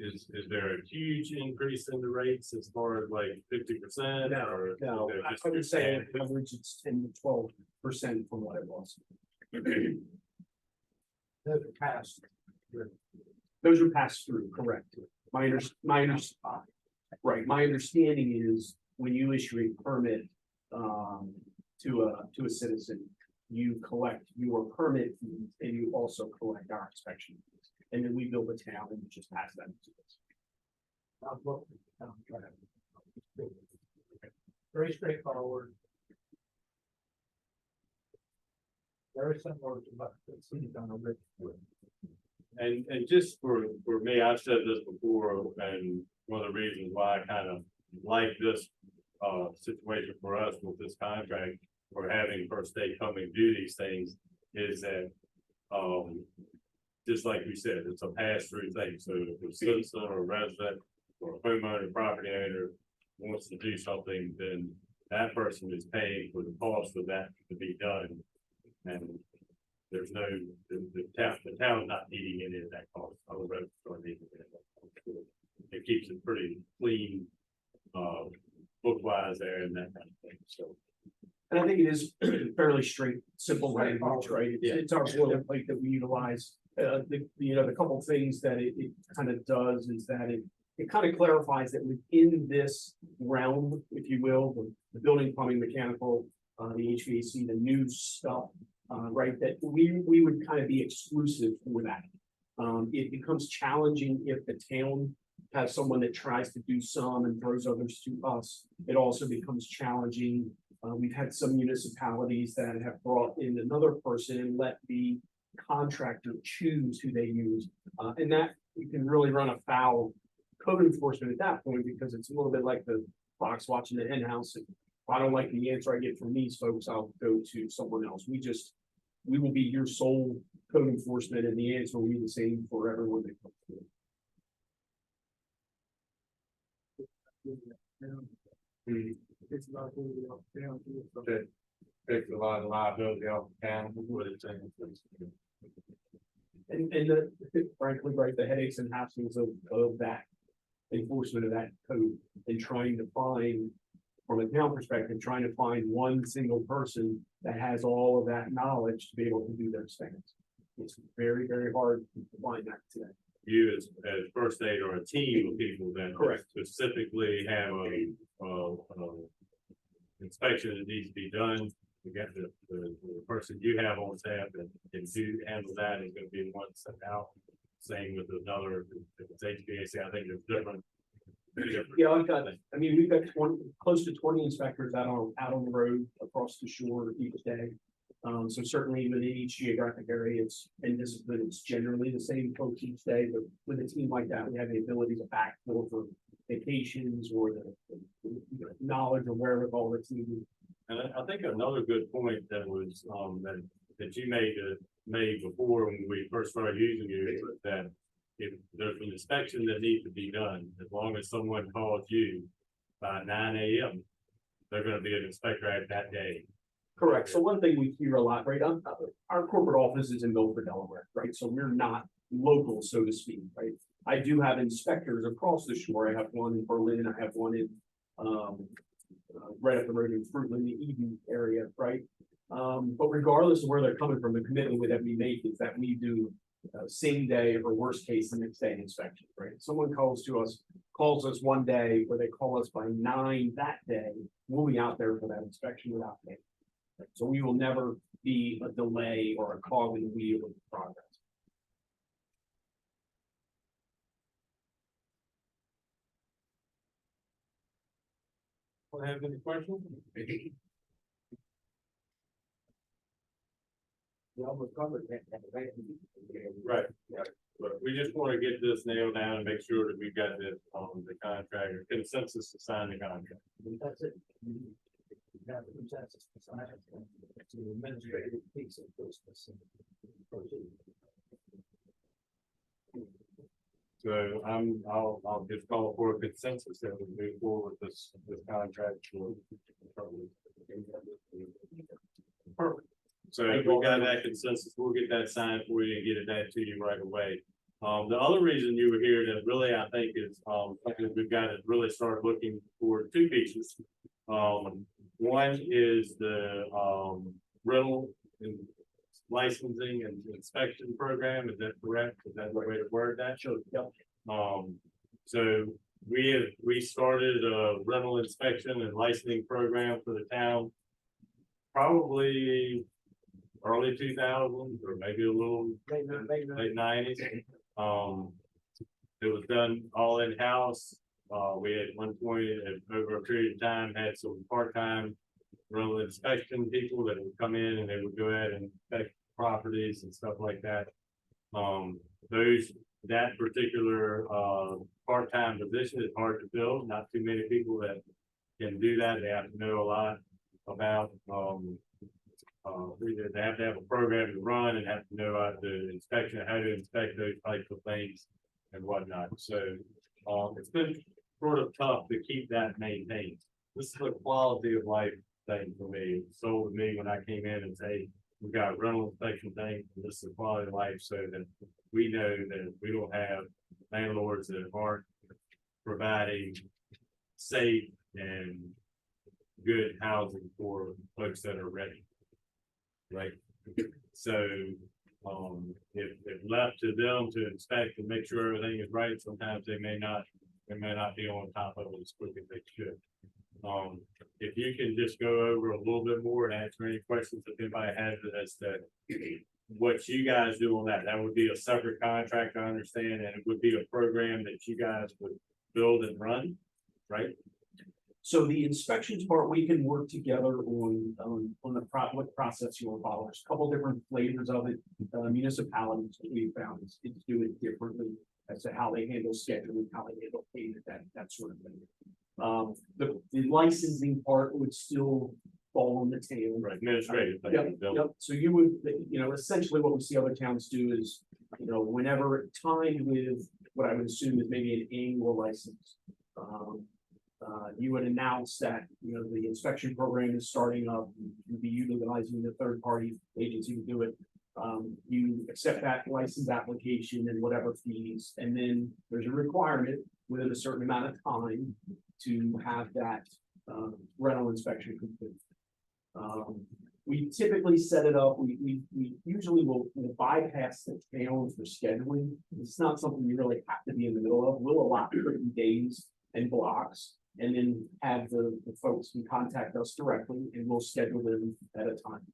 Is there a huge increase in the rates as far as like 50%? No, no, I would say on average it's 10 to 12% from what it was. Those are passed. Those are passed through, correct. My understanding is when you issue a permit to a citizen, you collect your permit fees and you also collect our inspection fees. And then we bill the town and just pass that to us. Very straightforward. Very similar to what it's done already. And just for me, I've said this before, and one of the reasons why I kind of like this situation for us with this contract, or having First State come and do these things, is that just like we said, it's a pass-through thing. So if a citizen or a resident or a homeowner, property owner wants to do something, then that person is paying for the cost of that to be done. And there's no, the town's not needing any of that cost. Other roads are needing it. It keeps it pretty clean, book-wise there and that kind of thing, so. And I think it is fairly simple language, right? It's our boilerplate that we utilize. The couple of things that it kind of does is that it kind of clarifies that within this realm, if you will, the building, plumbing, mechanical, the HVAC, the new stuff, right, that we would kind of be exclusive for that. It becomes challenging if the town has someone that tries to do some and throws others to us. It also becomes challenging. We've had some municipalities that have brought in another person and let the contractor choose who they use. And that you can really run afoul code enforcement at that point, because it's a little bit like the fox watching the hen house. If I don't like the answer I get from these folks, I'll go to someone else. We will be your sole code enforcement, and the answer will be the same for everyone that comes through. It's about down to Okay. Takes a lot of liability off the town, what it's saying. And frankly, right, the headaches and hassles of that enforcement of that code and trying to find, from a town perspective, trying to find one single person that has all of that knowledge to be able to do those things. It's very, very hard to find that today. You as first aid or a team of people that Correct. specifically have a inspection that needs to be done. You got the person you have on staff and do handle that is gonna be the one sent out. Same with another, if it's HVAC, I think there's different. Yeah, I mean, we've got close to 20 inspectors out on the road across the shore each day. So certainly within each geographic area, and discipline, it's generally the same folks each day, but with a team like that, we have the ability to backfill for vacations or the knowledge or wherewithal that's needed. And I think another good point that was, that you made before when we first started using you, was that if there's an inspection that needs to be done, as long as someone calls you by 9 AM, they're gonna be an inspector at that day. Correct. So one thing we hear a lot, right, our corporate office is in Milford, Delaware, right? So we're not local, so to speak, right? I do have inspectors across the shore. I have one in Berlin, I have one in, right up the road in Fruitland, the Eden area, right? But regardless of where they're coming from, the commitment that we make is that we do same day or worst case, the next day inspection, right? Someone calls us one day, or they call us by 9 that day, we'll be out there for that inspection without pay. So we will never be a delay or a cog in the wheel of the progress. Have any questions? We almost covered that. Right, right. But we just want to get this nailed down and make sure that we've got this on the contract or consensus to sign the contract. That's it. You have the consensus to sign it. It's an administrative piece of business. So I'll just call for a consensus that we move forward with this contract. Perfect. So if we got that consensus, we'll get that signed for you and get it back to you right away. The other reason you were here that really I think is, something we've got to really start looking for two pieces. One is the, rental and licensing and inspection program. Is that correct? Is that the way to word that? Sure. Yep. So we started a rental inspection and licensing program for the town. Probably early 2000s or maybe a little late 90s. It was done all in-house. We at one point, over a period of time, had some part-time rental inspection people that would come in and they would go ahead and inspect properties and stuff like that. That particular part-time position is hard to fill. Not too many people that can do that. They have to know a lot about they have to have a program to run and have to know about the inspection, how to inspect those types of things and whatnot. So it's been sort of tough to keep that maintained. This is a quality of life thing for me. It sold to me when I came in and say, we got rental inspection thing, this is quality of life, so that we know that we don't have landlords that aren't providing safe and good housing for folks that are ready. Right, so if left to them to inspect and make sure everything is right, sometimes they may not be on top of it as quick as they should. If you can just go over a little bit more and answer any questions that anybody has as to what you guys do on that, that would be a separate contract, I understand, and it would be a program that you guys would build and run, right? So the inspections part, we can work together on what process you want to follow. There's a couple different flavors of it. Municipalities that we found is do it differently as to how they handle scheduling, how they handle payment, that sort of thing. The licensing part would still fall on the town. Right, administrative. Yep. So you would, essentially what we see other towns do is, whenever timed with what I would assume is maybe an annual license. You would announce that, the inspection program is starting up, you'd be utilizing the third party agency to do it. You accept that license application and whatever fees, and then there's a requirement within a certain amount of time to have that rental inspection complete. We typically set it up, we usually will bypass the town for scheduling. It's not something you really have to be in the middle of. We'll allot certain days and blocks, and then have the folks can contact us directly, and we'll schedule them at a time.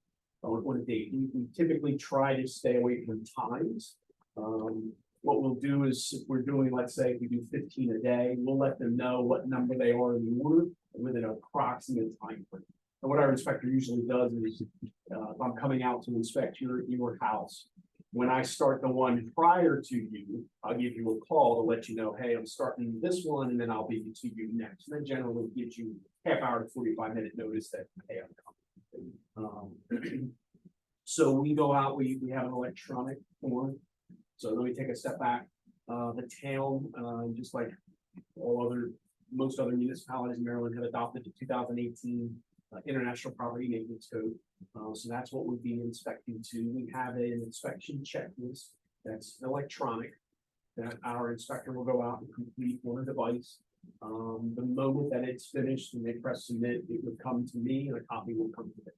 On a date, we typically try to stay away from times. What we'll do is, if we're doing, let's say, if we do 15 a day, we'll let them know what number they are in the order with an approximate time frame. And what our inspector usually does is, if I'm coming out to inspect your house, when I start the one prior to you, I'll give you a call to let you know, hey, I'm starting this one, and then I'll be to you next. And that generally gives you half hour to 45-minute notice that, hey, I'm coming. So we go out, we have an electronic form. So let me take a step back. The town, just like most other municipalities in Maryland, have adopted the 2018 International Property Maintenance Code. So that's what we'd be inspecting to. We have an inspection checklist that's electronic, that our inspector will go out and complete on a device. The moment that it's finished and they press submit, it would come to me and a copy will come to them.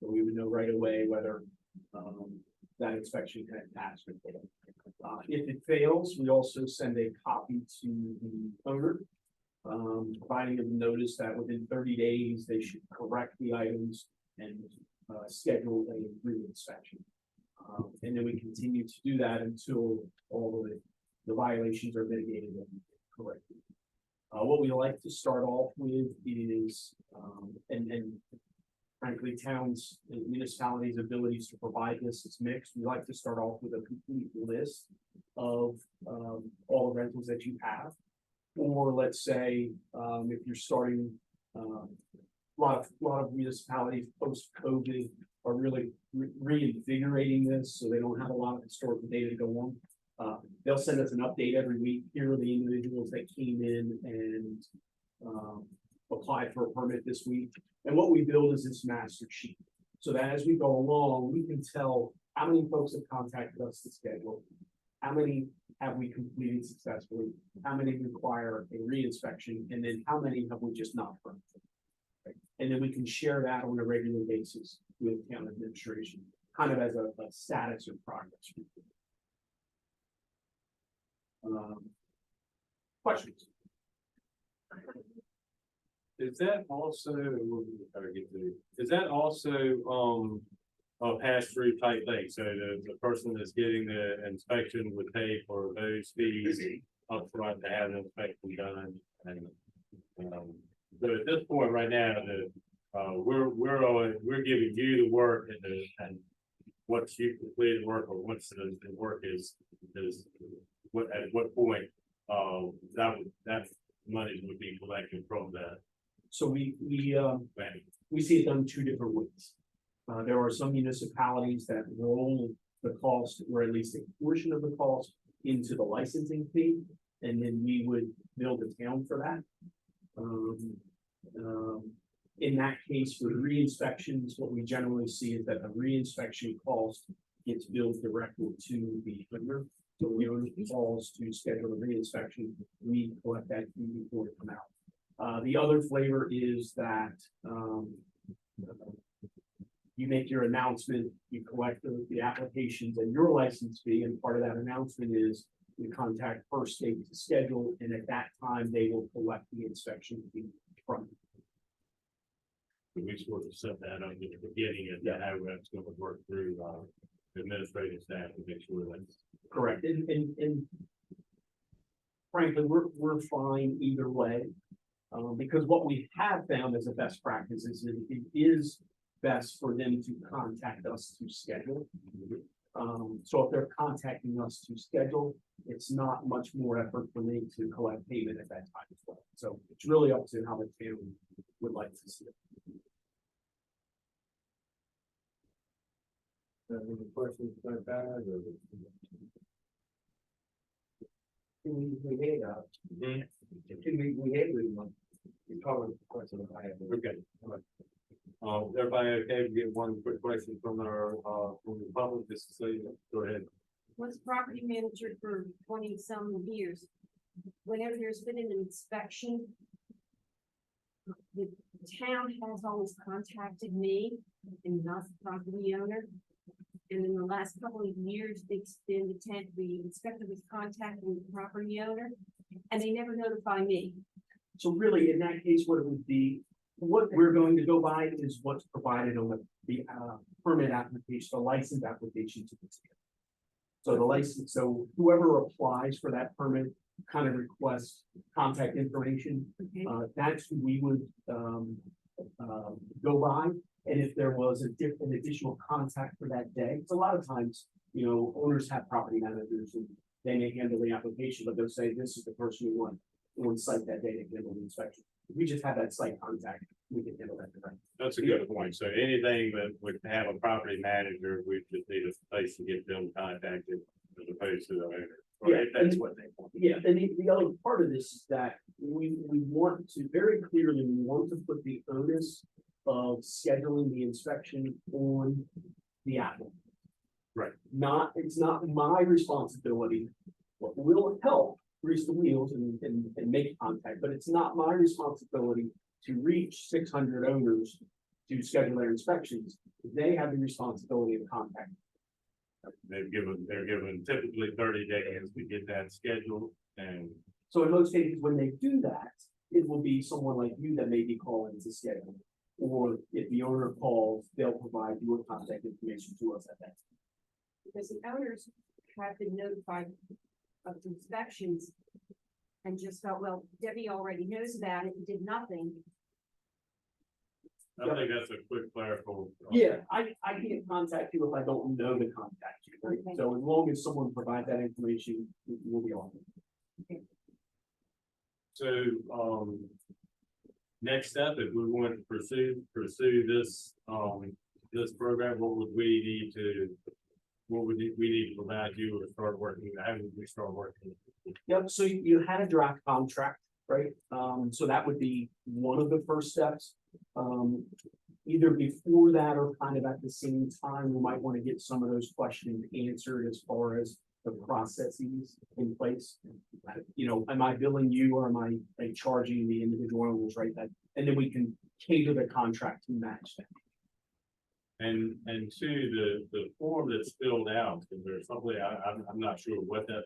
So we would know right away whether that inspection can pass or fail. If it fails, we also send a copy to the owner, providing them notice that within 30 days, they should correct the items and schedule a re-inspection. And then we continue to do that until all of the violations are mitigated and corrected. What we like to start off with is, and frankly, towns and municipalities' abilities to provide this is mixed. We like to start off with a complete list of all the rentals that you have. Or let's say, if you're starting, a lot of municipalities post-COVID are really reinvigorating this, so they don't have a lot of historical data to go on. They'll send us an update every week. Here are the individuals that came in and applied for a permit this week. And what we build is this master sheet, so that as we go along, we can tell how many folks have contacted us to schedule, how many have we completed successfully, how many require a re-inspection, and then how many have we just not done. And then we can share that on a regular basis with town administration, kind of as a status or progress. Questions? Is that also, is that also, a pass-through type thing? So the person that's getting the inspection would pay for those fees upfront to have an inspection done. And, so at this point right now, we're giving you the work and once you complete the work, or once the work is at what point, that money would be collected from that. So we see it done two different ways. There are some municipalities that roll the cost, or at least a portion of the cost, into the licensing fee, and then we would bill the town for that. In that case, for re-inspections, what we generally see is that the re-inspection cost gets billed directly to the owner. So when the owner calls to schedule a re-inspection, we collect that fee before it comes out. The other flavor is that you make your announcement, you collect the applications and your license fee, and part of that announcement is you contact First State to schedule, and at that time, they will collect the inspection fee from you. We sort of set that up at the beginning and how that's going to work through the administrative staff to make sure that's correct. And frankly, we're fine either way. Because what we have found as a best practice is that it is best for them to contact us to schedule. So if they're contacting us to schedule, it's not much more effort for me to collect payment at that time as well. So it's really up to how the town would like to see it. Any questions about that? We had, we had with one. You call it the question I have. okay. Everybody everybody okay, we get one quick question from from the public, just to say, go ahead. Was property manager for 20-some years. Whenever there's been an inspection, the town has always contacted me and not the property owner. And in the last couple of years, the inspector was contacting the property owner, and they never notify me. So really, in that case, what it would be, what we're going to go by is what's provided on the permit application, the license application to the town. So the license, so whoever applies for that permit kind of requests contact information. Okay. That's who we would go by. And if there was an additional contact for that day, it's a lot of times, owners have property managers and they may handle the application, but they'll say, this is the person we want on site that day to handle the inspection. If we just have that site contact, we can handle that. That's a good point. So anything that would have a property manager, we just need a place to get them contacted as opposed to the owner. Or Yeah, if that's what they want. Yeah, and the other part of this is that we want to very clearly, we want to put the onus of scheduling the inspection on the applicant. Right. It's not my responsibility, what will help grease the wheels and make contact, but it's not my responsibility to reach 600 owners to schedule their inspections. They have the responsibility of contacting. They're given typically 30 days to get that scheduled, and So in most cases, when they do that, it will be someone like you that may be calling to schedule. Or if the owner calls, they'll provide your contact information to us at that time. Because the owners have been notified of the inspections and just felt, well, Debbie already knows about it and did nothing. I think that's a quick clerical. Yeah, I can't contact you if I don't know to contact you. Right? Okay. So as long as someone provides that information, we'll be on. So, next step, if we want to pursue this, this program, what would we need to provide you or start working, how would we start working? Yep, so you had a draft contract, right? So that would be one of the first steps. Either before that or kind of at the same time, we might want to get some of those questions answered as far as the processes in place. Am I billing you or am I charging the individual owners, right? And then we can cater the contract to match that. And the form that's filled out, is there something, I'm not sure what that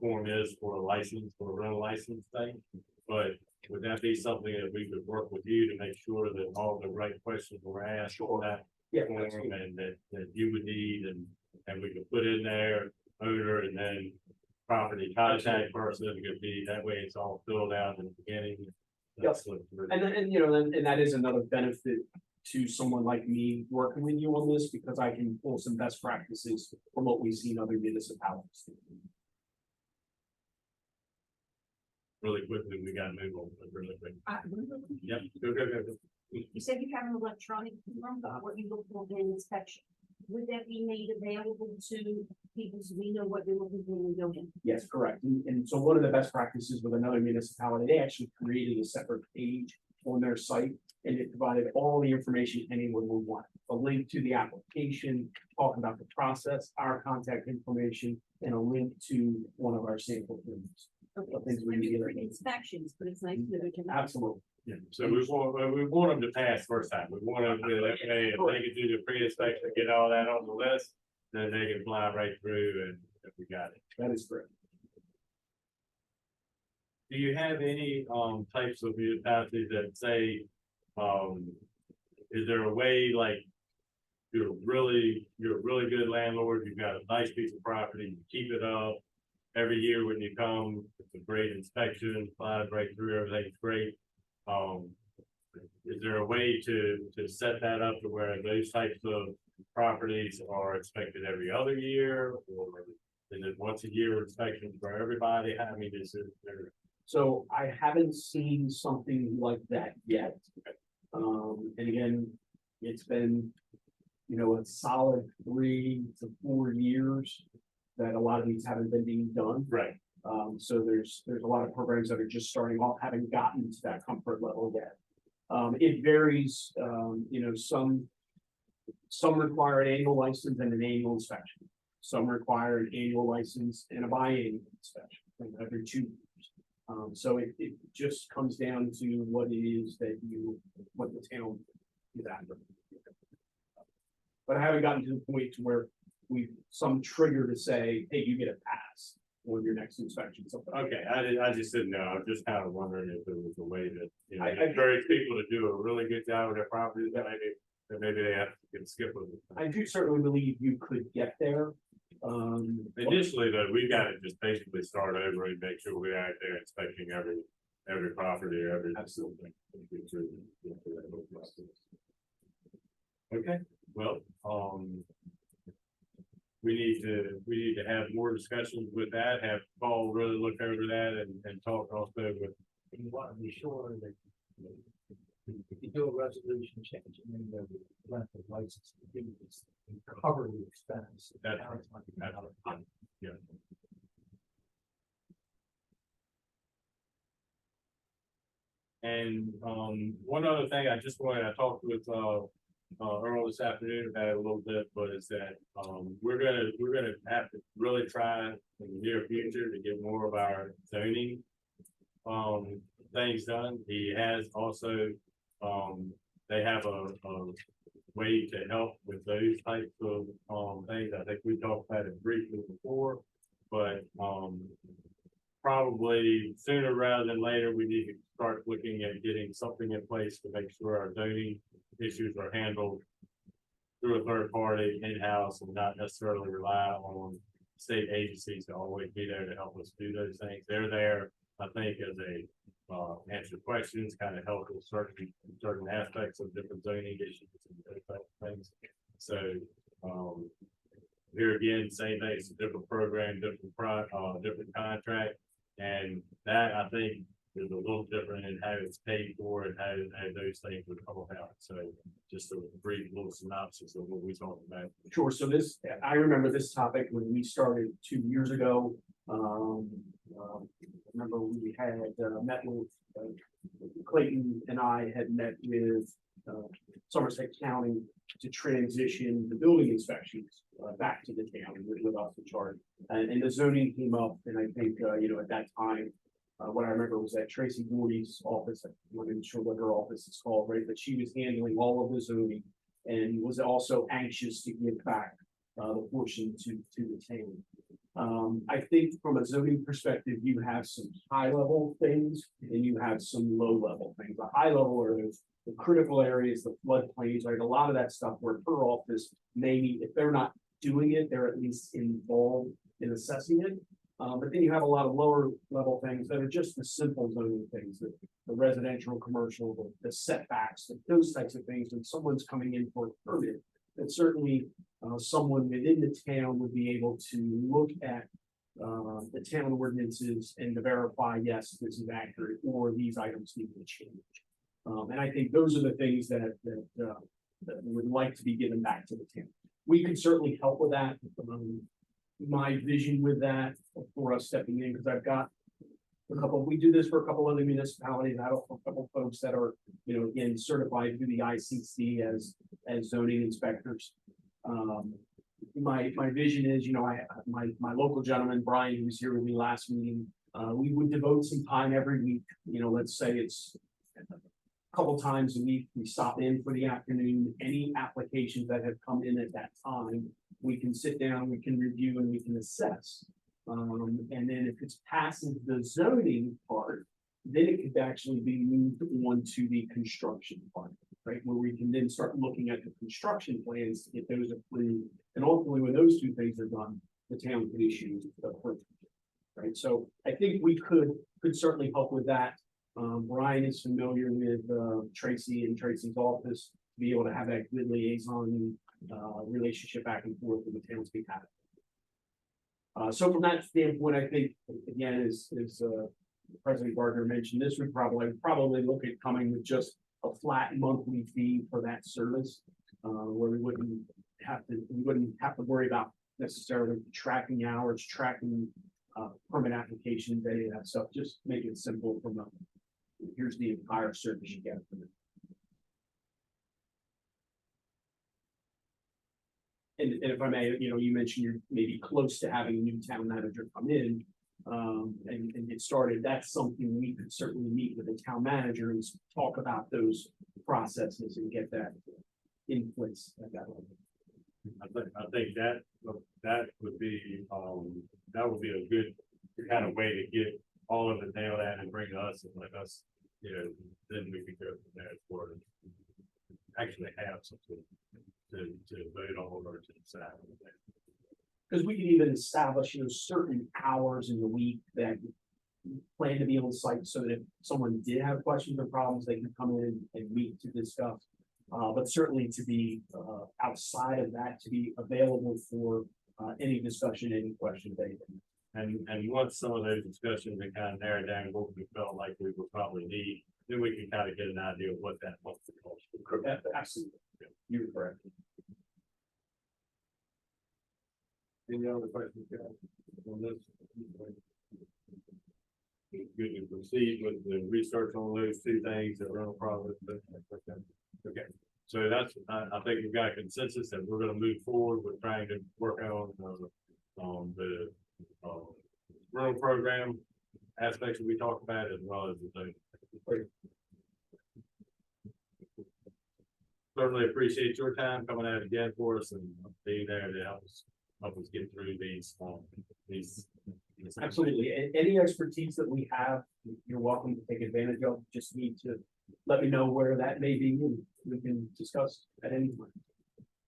form is for a license, for a rental license thing, but would that be something that we could work with you to make sure that all the right questions were asked for that Yeah, form absolutely. and that you would need and we could put in there owner and then property contact person, it could be, that way it's all filled out in the beginning. Yep. And that is another benefit to someone like me working with you on this, because I can pull some best practices from what we see in other municipalities. Really quickly, we gotta move on, but really quick. Yep, go. You said you have an electronic form about what you look for in an inspection. Would that be made available to people so we know what they're looking for when they go in? Yes, correct. And so one of the best practices with another municipality, they actually created a separate page on their site, and it provided all the information anyone would want. A link to the application, talking about the process, our contact information, and a link to one of our sample forms. Okay, Of things we and need. for inspections, but it's nice that we can. Absolutely. Yeah, so we want them to pass first time, we want them to, okay, if they can do the pre-inspection, get all that on the list, then they can fly right through and if we got it. That is correct. Do you have any, types of municipalities that say, is there a way, like, you're a really good landlord, you've got a nice piece of property, you keep it up, every year when you come, it's a great inspection, flies right through, everything's great. Is there a way to set that up to where those types of properties are inspected every other year? Or is it once a year inspection for everybody? I mean, is it there? So I haven't seen something like that yet. And again, it's been, a solid 3 to 4 years that a lot of these haven't been being done. Right. So there's a lot of programs that are just starting off, haven't gotten to that comfort level yet. It varies, some require an annual license and an annual inspection. Some require an annual license and a biannual inspection every 2 years. So it just comes down to what it is that what the town is after. But I haven't gotten to the point to where some trigger to say, hey, you get a pass on your next inspection. So, Okay, I just didn't know, I was just kind of wondering if there was a way that, I encourage people to do a really good job with their properties, that maybe they have to skip with it. I do certainly believe you could get there. Initially, though, we gotta just basically start over and make sure we're out there inspecting every property, every. Absolutely. Okay, well, we need to have more discussions with that, have Paul really look over that and talk also with. And you want to be sure that if you do a resolution change and then the rental license, you cover the expense. That's Now it's not gonna be out of pocket. Yeah. And, one other thing I just wanted, I talked with, Earl this afternoon about it a little bit, but is that, we're gonna have to really try in the near future to get more of our zoning, things done. He has also, they have a way to help with those types of, things. I think we talked about it briefly before, but, probably sooner rather than later, we need to start looking at getting something in place to make sure our zoning issues are handled through a third party in-house and not necessarily rely on state agencies to always be there to help us do those things. They're there, I think, as a answer questions, kind of help with certain aspects of different zoning issues and those type of things. So here again, same thing, it's a different program, different contract. And that, I think, is a little different in how it's paid for and how those things would come about. So just a brief little synopsis of what we talked about. Sure, so I remember this topic when we started 2 years ago. Remember we had met with Clayton and I had met with Somerset County to transition the building inspections back to the county with us in charge. And the zoning came up, and I think, at that time, what I remember was that Tracy Gordy's office, I'm not even sure what her office is called, right, but she was handling all of the zoning and was also anxious to give back the portion to the town. I think from a zoning perspective, you have some high level things and you have some low level things. The high level are those the critical areas, the floodplains, right? A lot of that stuff where her office, maybe if they're not doing it, they're at least involved in assessing it. But then you have a lot of lower level things that are just the simple zoning things, the residential, commercial, the setbacks, those types of things. When someone's coming in for a permit, that certainly someone within the town would be able to look at the town ordinances and to verify, yes, this is accurate, or these items need to change. And I think those are the things that would like to be given back to the town. We could certainly help with that. My vision with that for us stepping in, because I've got we do this for a couple other municipalities. I have a couple folks that are, again, certified through the ICC as zoning inspectors. My vision is, my local gentleman, Brian, who was here with me last meeting, we would devote some time every week, let's say it's a couple times a week, we stop in for the afternoon, any applications that have come in at that time, we can sit down, we can review, and we can assess. And then if it's passing the zoning part, then it could actually be moved on to the construction part, right? Where we can then start looking at the construction plans to get those approved. And ultimately, when those two things are done, the town could issue the permit, right? So I think we could certainly help with that. Brian is familiar with Tracy and Tracy's office to be able to have that good liaison relationship back and forth with the towns we have. So from that standpoint, I think, again, as President Gardner mentioned, this would probably look at coming with just a flat monthly fee for that service, where we wouldn't have to worry about necessarily tracking hours, tracking permit applications, any of that stuff. Just make it simple from here's the entire service you get from it. and if I may, you mentioned you're maybe close to having a new town manager come in. And get started, that's something we could certainly meet with the town manager and talk about those processes and get that in place at that level. I think that would be, that would be a good kind of way to get all of it nailed out and bring us and let us, then we can go from there for actually have something to vote on or to decide. Because we can even establish, certain hours in the week that plan to be on site so that if someone did have questions or problems, they can come in and meet to discuss. But certainly to be outside of that, to be available for any discussion, any questions, anything. And once some of those discussions are kind of narrowed down what we felt like we would probably need, then we can kind of get an idea of what that monthly cost would be. Absolutely. You're correct. Any other questions, guys, on this? Good to proceed with the research on those two things that run profit. Okay, so that's, I think we've got a consensus that we're gonna move forward with trying to work on the rural program aspects that we talked about, as well as the thing. Certainly appreciate your time coming out again for us and being there to help us get through these. Absolutely. Any expertise that we have, you're welcome to take advantage of. Just need to let me know where that may be and we can discuss at any time.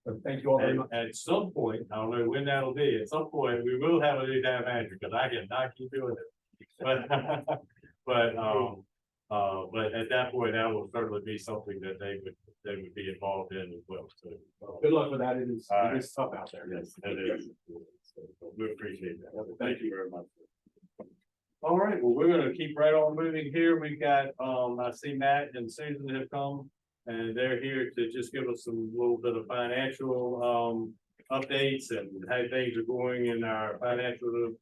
So thank you all very much. At some point, I don't know when that'll be, at some point, we will have a new town manager, because I cannot keep doing it. But at that point, that will certainly be something that they would be involved in as well. So Good luck with that. It is tough out there. yes, it is. So we appreciate that. Thank you very much. All right, well, we're gonna keep right on moving here. We've got, I see Matt and Susan have come, and they're here to just give us some little bit of financial, updates and how things are going in our financial,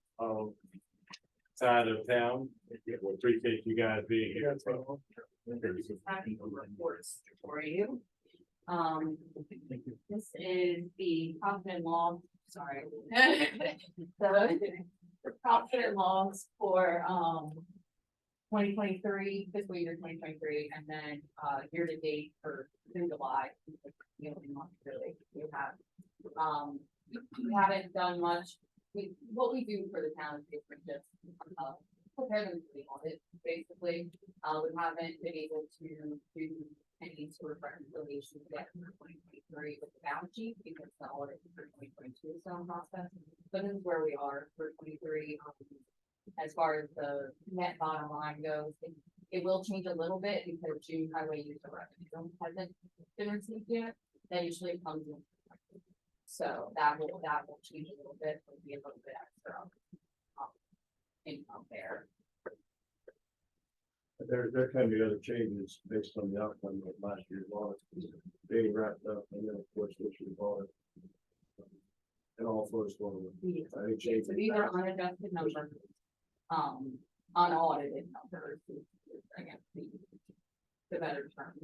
side of town. We appreciate you guys being here. Happy reports for you. This is the profit and loss, sorry. The profit and loss for, 2023, fiscal year 2023, and then, year to date for through July. Really, we haven't done much. What we do for the town is different, just, prepare them for the audit, basically. We haven't been able to do any sort of reconciliation yet for 2023 with the balance sheet, because the audit for 2022 is still in process. But this is where we are for 23. As far as the net bottom line goes, it will change a little bit because June highway user revenue hasn't been received yet. That usually comes in. So that will change a little bit, it'll be a little bit extra income there. There can be other changes based on the outcome of last year's audit being wrapped up, and then of course this year's audit. And all flows forward. Any change. So these are unadjusted numbers, unaudited numbers, I guess the better term.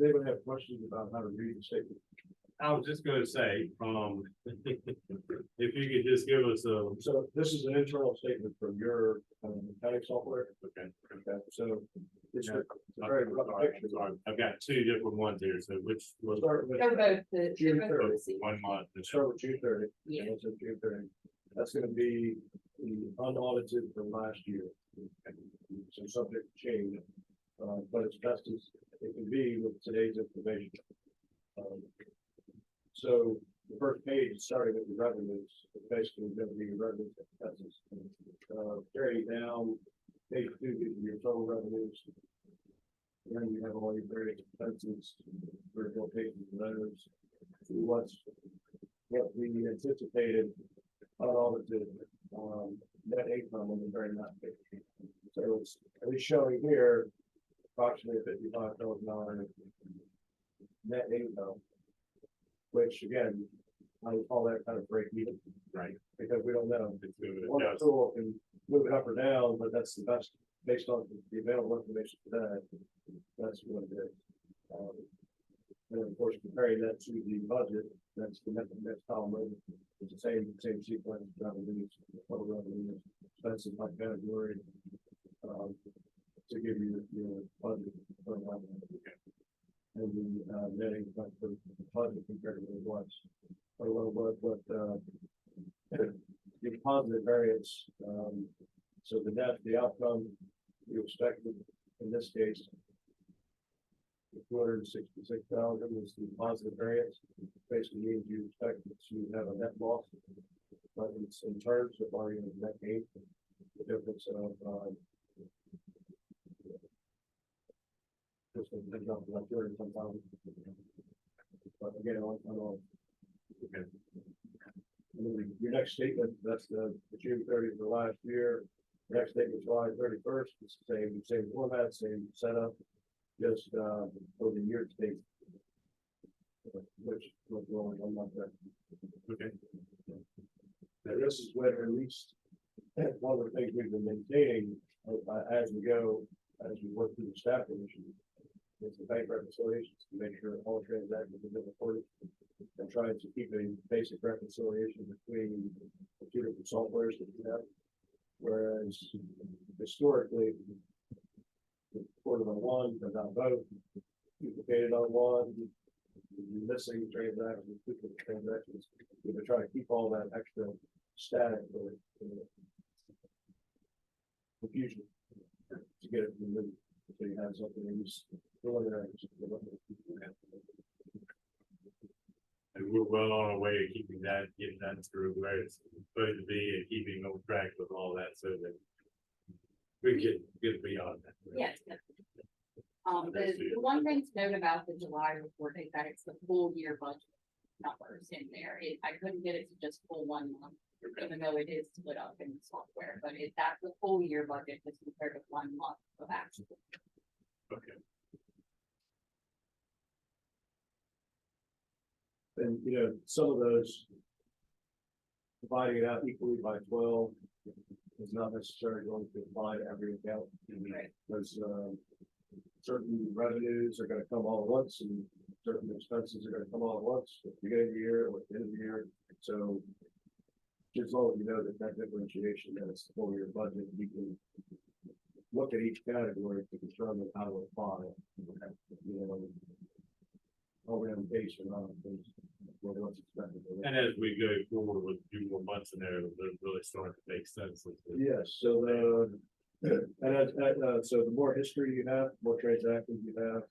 They would have questions about how to read the statement. I was just gonna say, if you could just give us a. So this is an internal statement from your accounting software. Okay. Okay, so it's Yeah. a very rough picture. Sorry, I've got two different ones here, so which We'll was start with They're both the. June they're both 30th. the same. 1 month? Let's start with June 30. Yeah. That's at June 30. That's gonna be the unaudited from last year. So subject to change, but it's best as it can be with today's information. So the first page, starting with the revenues, is basically gonna be revenues and expenses. Carry down, page 2 gives you your total revenues. then you have all your various expenses, for locations and those. What we anticipated unaudited, net income was very not big. So it's, at least showing here, approximately $55,000 net income. Which again, I would call that kind of break even. Right. Because we don't know. It's moving it One down. tool can move it up or down, but that's the best, based on the available information today, that's what it is. And of course, comparing that to the budget, that's the next column, over. It's the same sequence, revenues, total revenues, expenses by category. To give you your budget. And the net income for the budget compared to what it was. Or what the positive variance, so the outcome you expected in this case. 266,000 is the positive variance, basically means you expect to have a net loss. But it's in terms of our net gain, the difference of, just a jump like 200,000. But again, on okay. Your next statement, that's the June 30th of last year. Next statement, July 31st, it's the same format, same setup, just for the year to date. Which was rolling on like that. Okay. And this is when at least one of the things we've been maintaining as we go, as we work through the staffing issues. It's the bank reconciliations to make sure all transactions have been reported and trying to keep a basic reconciliation between the two different softwares that we have. Whereas historically, reported on one, but not both, duplicated on one, missing transactions, duplicate transactions. We've been trying to keep all that extra static for confusion to get it removed. So you have something that is preliminary. And we're well on our way to keeping that, getting that through where it's supposed to be and keeping on track with all that so that we get beyond that. Yes. The one thing to note about the July report is that it's the full year budget numbers in there. I couldn't get it to just full 1 month, even though it is split up in the software, but that's the full year budget as compared to 1 month of action. Okay. And you know, some of those dividing it out equally by 12 is not necessarily going to apply to every account. Right. There's certain revenues are going to come all at once, and certain expenses are going to come all at once at the beginning of the year or at the end of the year. So just so you know that differentiation, that it's the full year budget, you can look at each category to determine how to apply it. You know, orientation on things, what's expected. And as we go forward with a few more months in there, they're really starting to make sense. Yes, so so the more history you have, more transactions you have.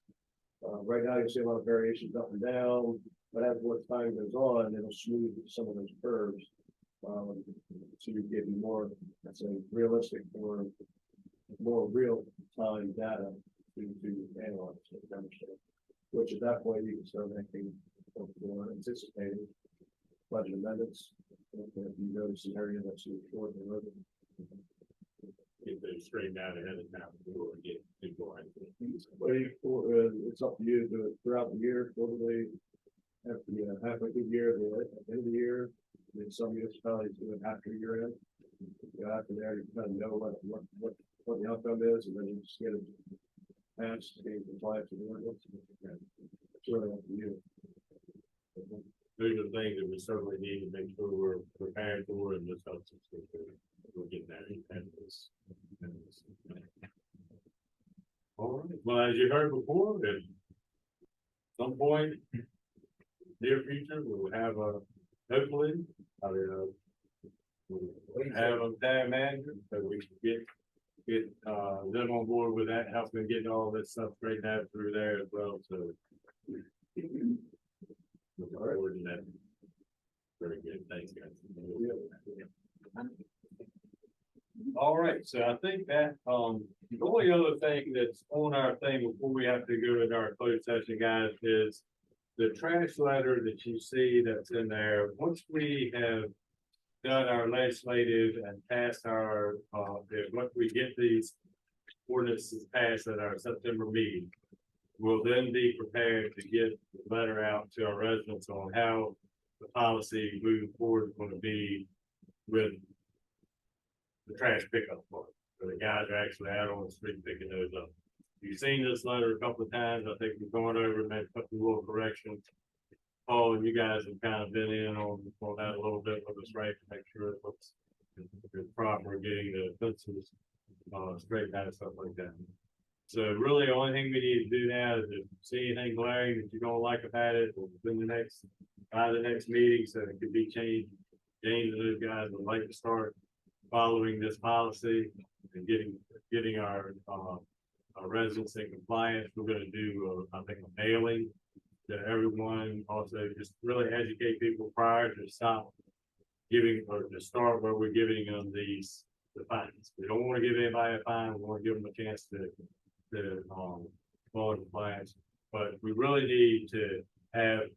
Right now, you see a lot of variations up and down, but as more time goes on, it'll smooth some of those curves. To give you more, let's say, realistic or more real time data to analyze and understand. Which at that point you can start making more anticipated budget amendments. If you notice an area that's short and road. Get those straightened out ahead of time before we get people. It's up to you to do it throughout the year, quarterly, halfway through the year, at the end of the year. And some municipalities do it after year end. After there, you kind of know what the outcome is, and then you just get it passed to gain compliance with the ordinance. It's really up to you. Those are the things that we certainly need to make sure we're prepared for, and this helps us. We're getting that in this. All right, well, as you heard before, at some point, near future, we'll have hopefully, we'll have a town manager, so we can get them on board with that, helping getting all this stuff straightened out through there as well, so. Looking forward to that. Very good, thanks, guys. All right, so I think that, the only other thing that's on our thing before we have to go into our closed session, guys, is the trash letter that you see that's in there. Once we have done our legislative and passed our, once we get these ordinances passed at our September meeting, we'll then be prepared to get the letter out to our residents on how the policy moving forward is going to be with the trash pickup part. So the guys are actually out on the street picking those up. You've seen this letter a couple of times. I think we've gone over and made a couple of little corrections. Paul, and you guys have kind of been in on that a little bit with us, right, to make sure it looks proper, getting the fences straightened out and stuff like that. So really, the only thing we need to do now is if you see anything glaring that you don't like about it, within by the next meeting, so it could be changed. James and those guys would like to start following this policy and getting our residents in compliance. We're gonna do, I think, a mailing to everyone, also just really educate people prior to stop giving, or to start where we're giving them the fines. We don't wanna give anybody a fine, we wanna give them a chance to follow compliance. But we really need to have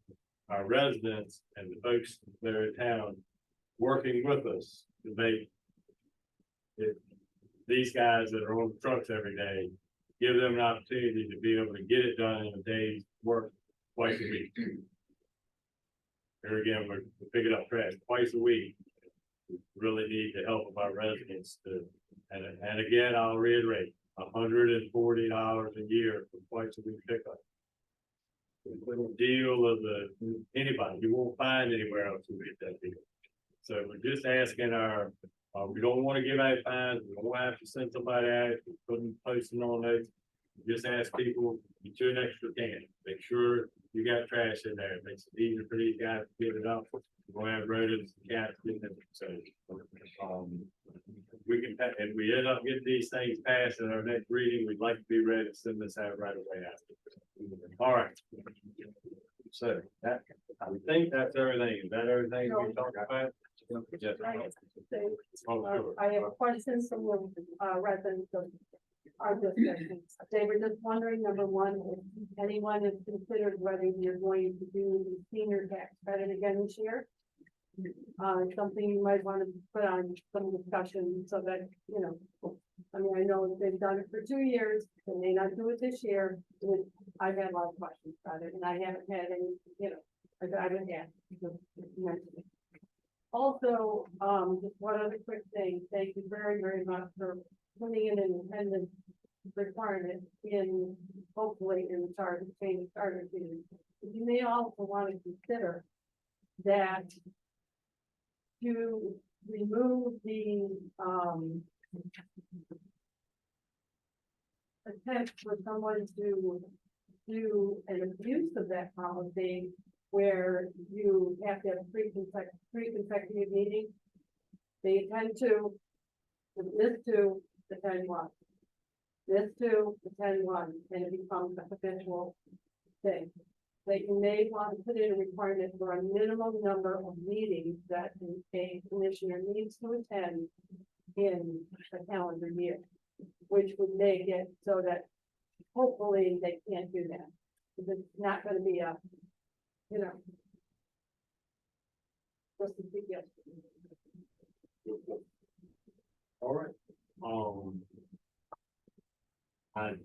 our residents and the folks that are in town working with us to make these guys that are on the trucks every day, give them an opportunity to be able to get it done in a day's work twice a week. Here again, we're picking up trash twice a week. We really need the help of our residents to, and again, I'll reiterate, $140 a year for twice a week pickup. Little deal of anybody, you won't find anywhere else who get that deal. So we're just asking we don't want to give out fines, we don't have to send somebody out, putting posting on those. Just ask people, get you an extra can, make sure you got trash in there, it makes it easier for these guys to get it up. We're gonna have rodents, cats, so, we can, if we end up getting these things passed in our next reading, we'd like to be ready to send this out right away after. All right. So that, I think that's everything. Is that everything we talked about? Yes. Oh, sure. I have questions from the residents of our district. They were just wondering, number one, if anyone has considered whether you're going to do the senior tax credit again this year. Something you might want to put on some discussion so that, you know, I mean, I know they've done it for 2 years, they may not do it this year. I've had a lot of questions about it and I haven't had any, you know, I haven't asked. Also, just one other quick thing, thank you very, very much for putting in an independent requirement in, hopefully in the charter, change the charter. You may also want to consider that to remove the, attempt for someone to do an abuse of that policy where you have to have three consecutive meetings. They attend to, this to, attend one. This to, attend one, and it becomes a habitual thing. That you may want to put in a requirement for a minimum number of meetings that a commissioner needs to attend in a calendar year, which would make it so that hopefully they can't do that. Because it's not going to be a, you know, just a suggestion. All right. I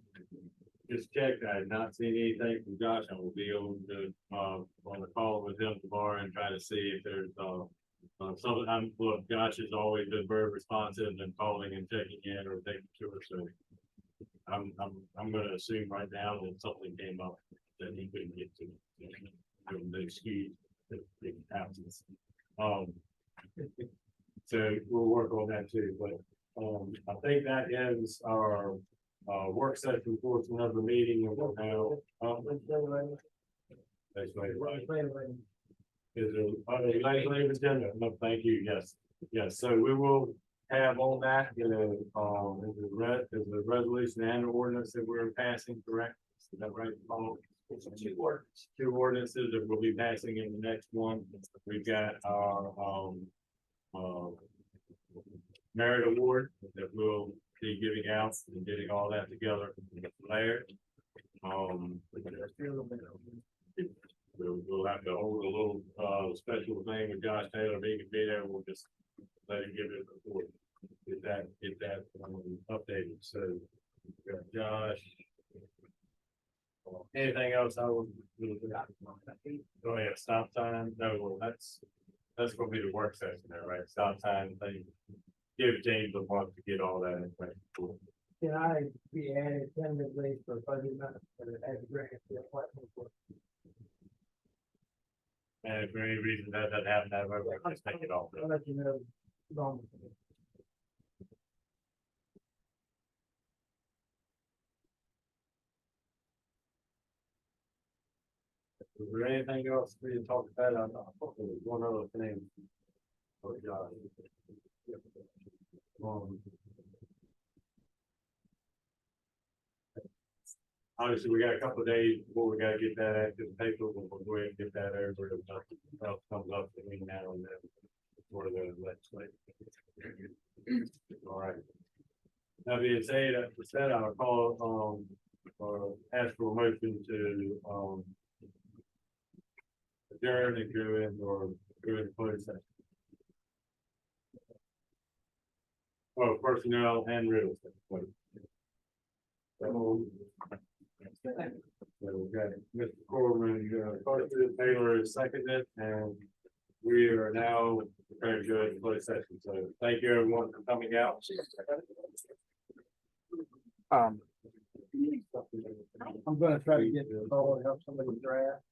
just checked. I had not seen anything from Josh. I will be able to on the call with him tomorrow and try to see if there's something. Look, Josh has always been very responsive and calling and checking in or taking sure. So I'm going to assume right now that something came up that he couldn't get to. The excuse the absence. So we'll work on that too. But I think that ends our work session for another meeting. And we'll have is there legislative agenda? No, thank you. Yes, yes. So we will have on that, you know, is the resolution and the ordinance that we're passing, correct? Is that right, Paul? It's two ordinances that we'll be passing in the next one. We've got our merit award that we'll be giving out and getting all that together there. We'll have to hold a little, special thing with Josh Taylor, he can be there, we'll just let him give it a report. Get that, updated, so, we got Josh. Anything else I would? Go ahead, stop time, no, well, that's gonna be the work session there, right, stop time, thing. Give James a month to get all that in place. Can I be added tentatively for budget minutes for the ag grant? And if for any reason that doesn't happen, that way, we'll just take it off. I'll let you know. Wrong. Is there anything else we can talk about? I thought there was one other thing. Oh, God. Obviously, we got a couple of days before we gotta get that active paper, but we'll go ahead and get that over, if nothing else comes up between now and then. For the legislature. All right. That being said, I'll call, or ask for a motion to, adjourn and go in or go in closed session. Oh, personnel and real estate. So, okay, Mr. Corbin, Carter Taylor is seconded, and we are now prepared to go into closed session. So thank you everyone for coming out. I'm gonna try to get the call and help somebody draft.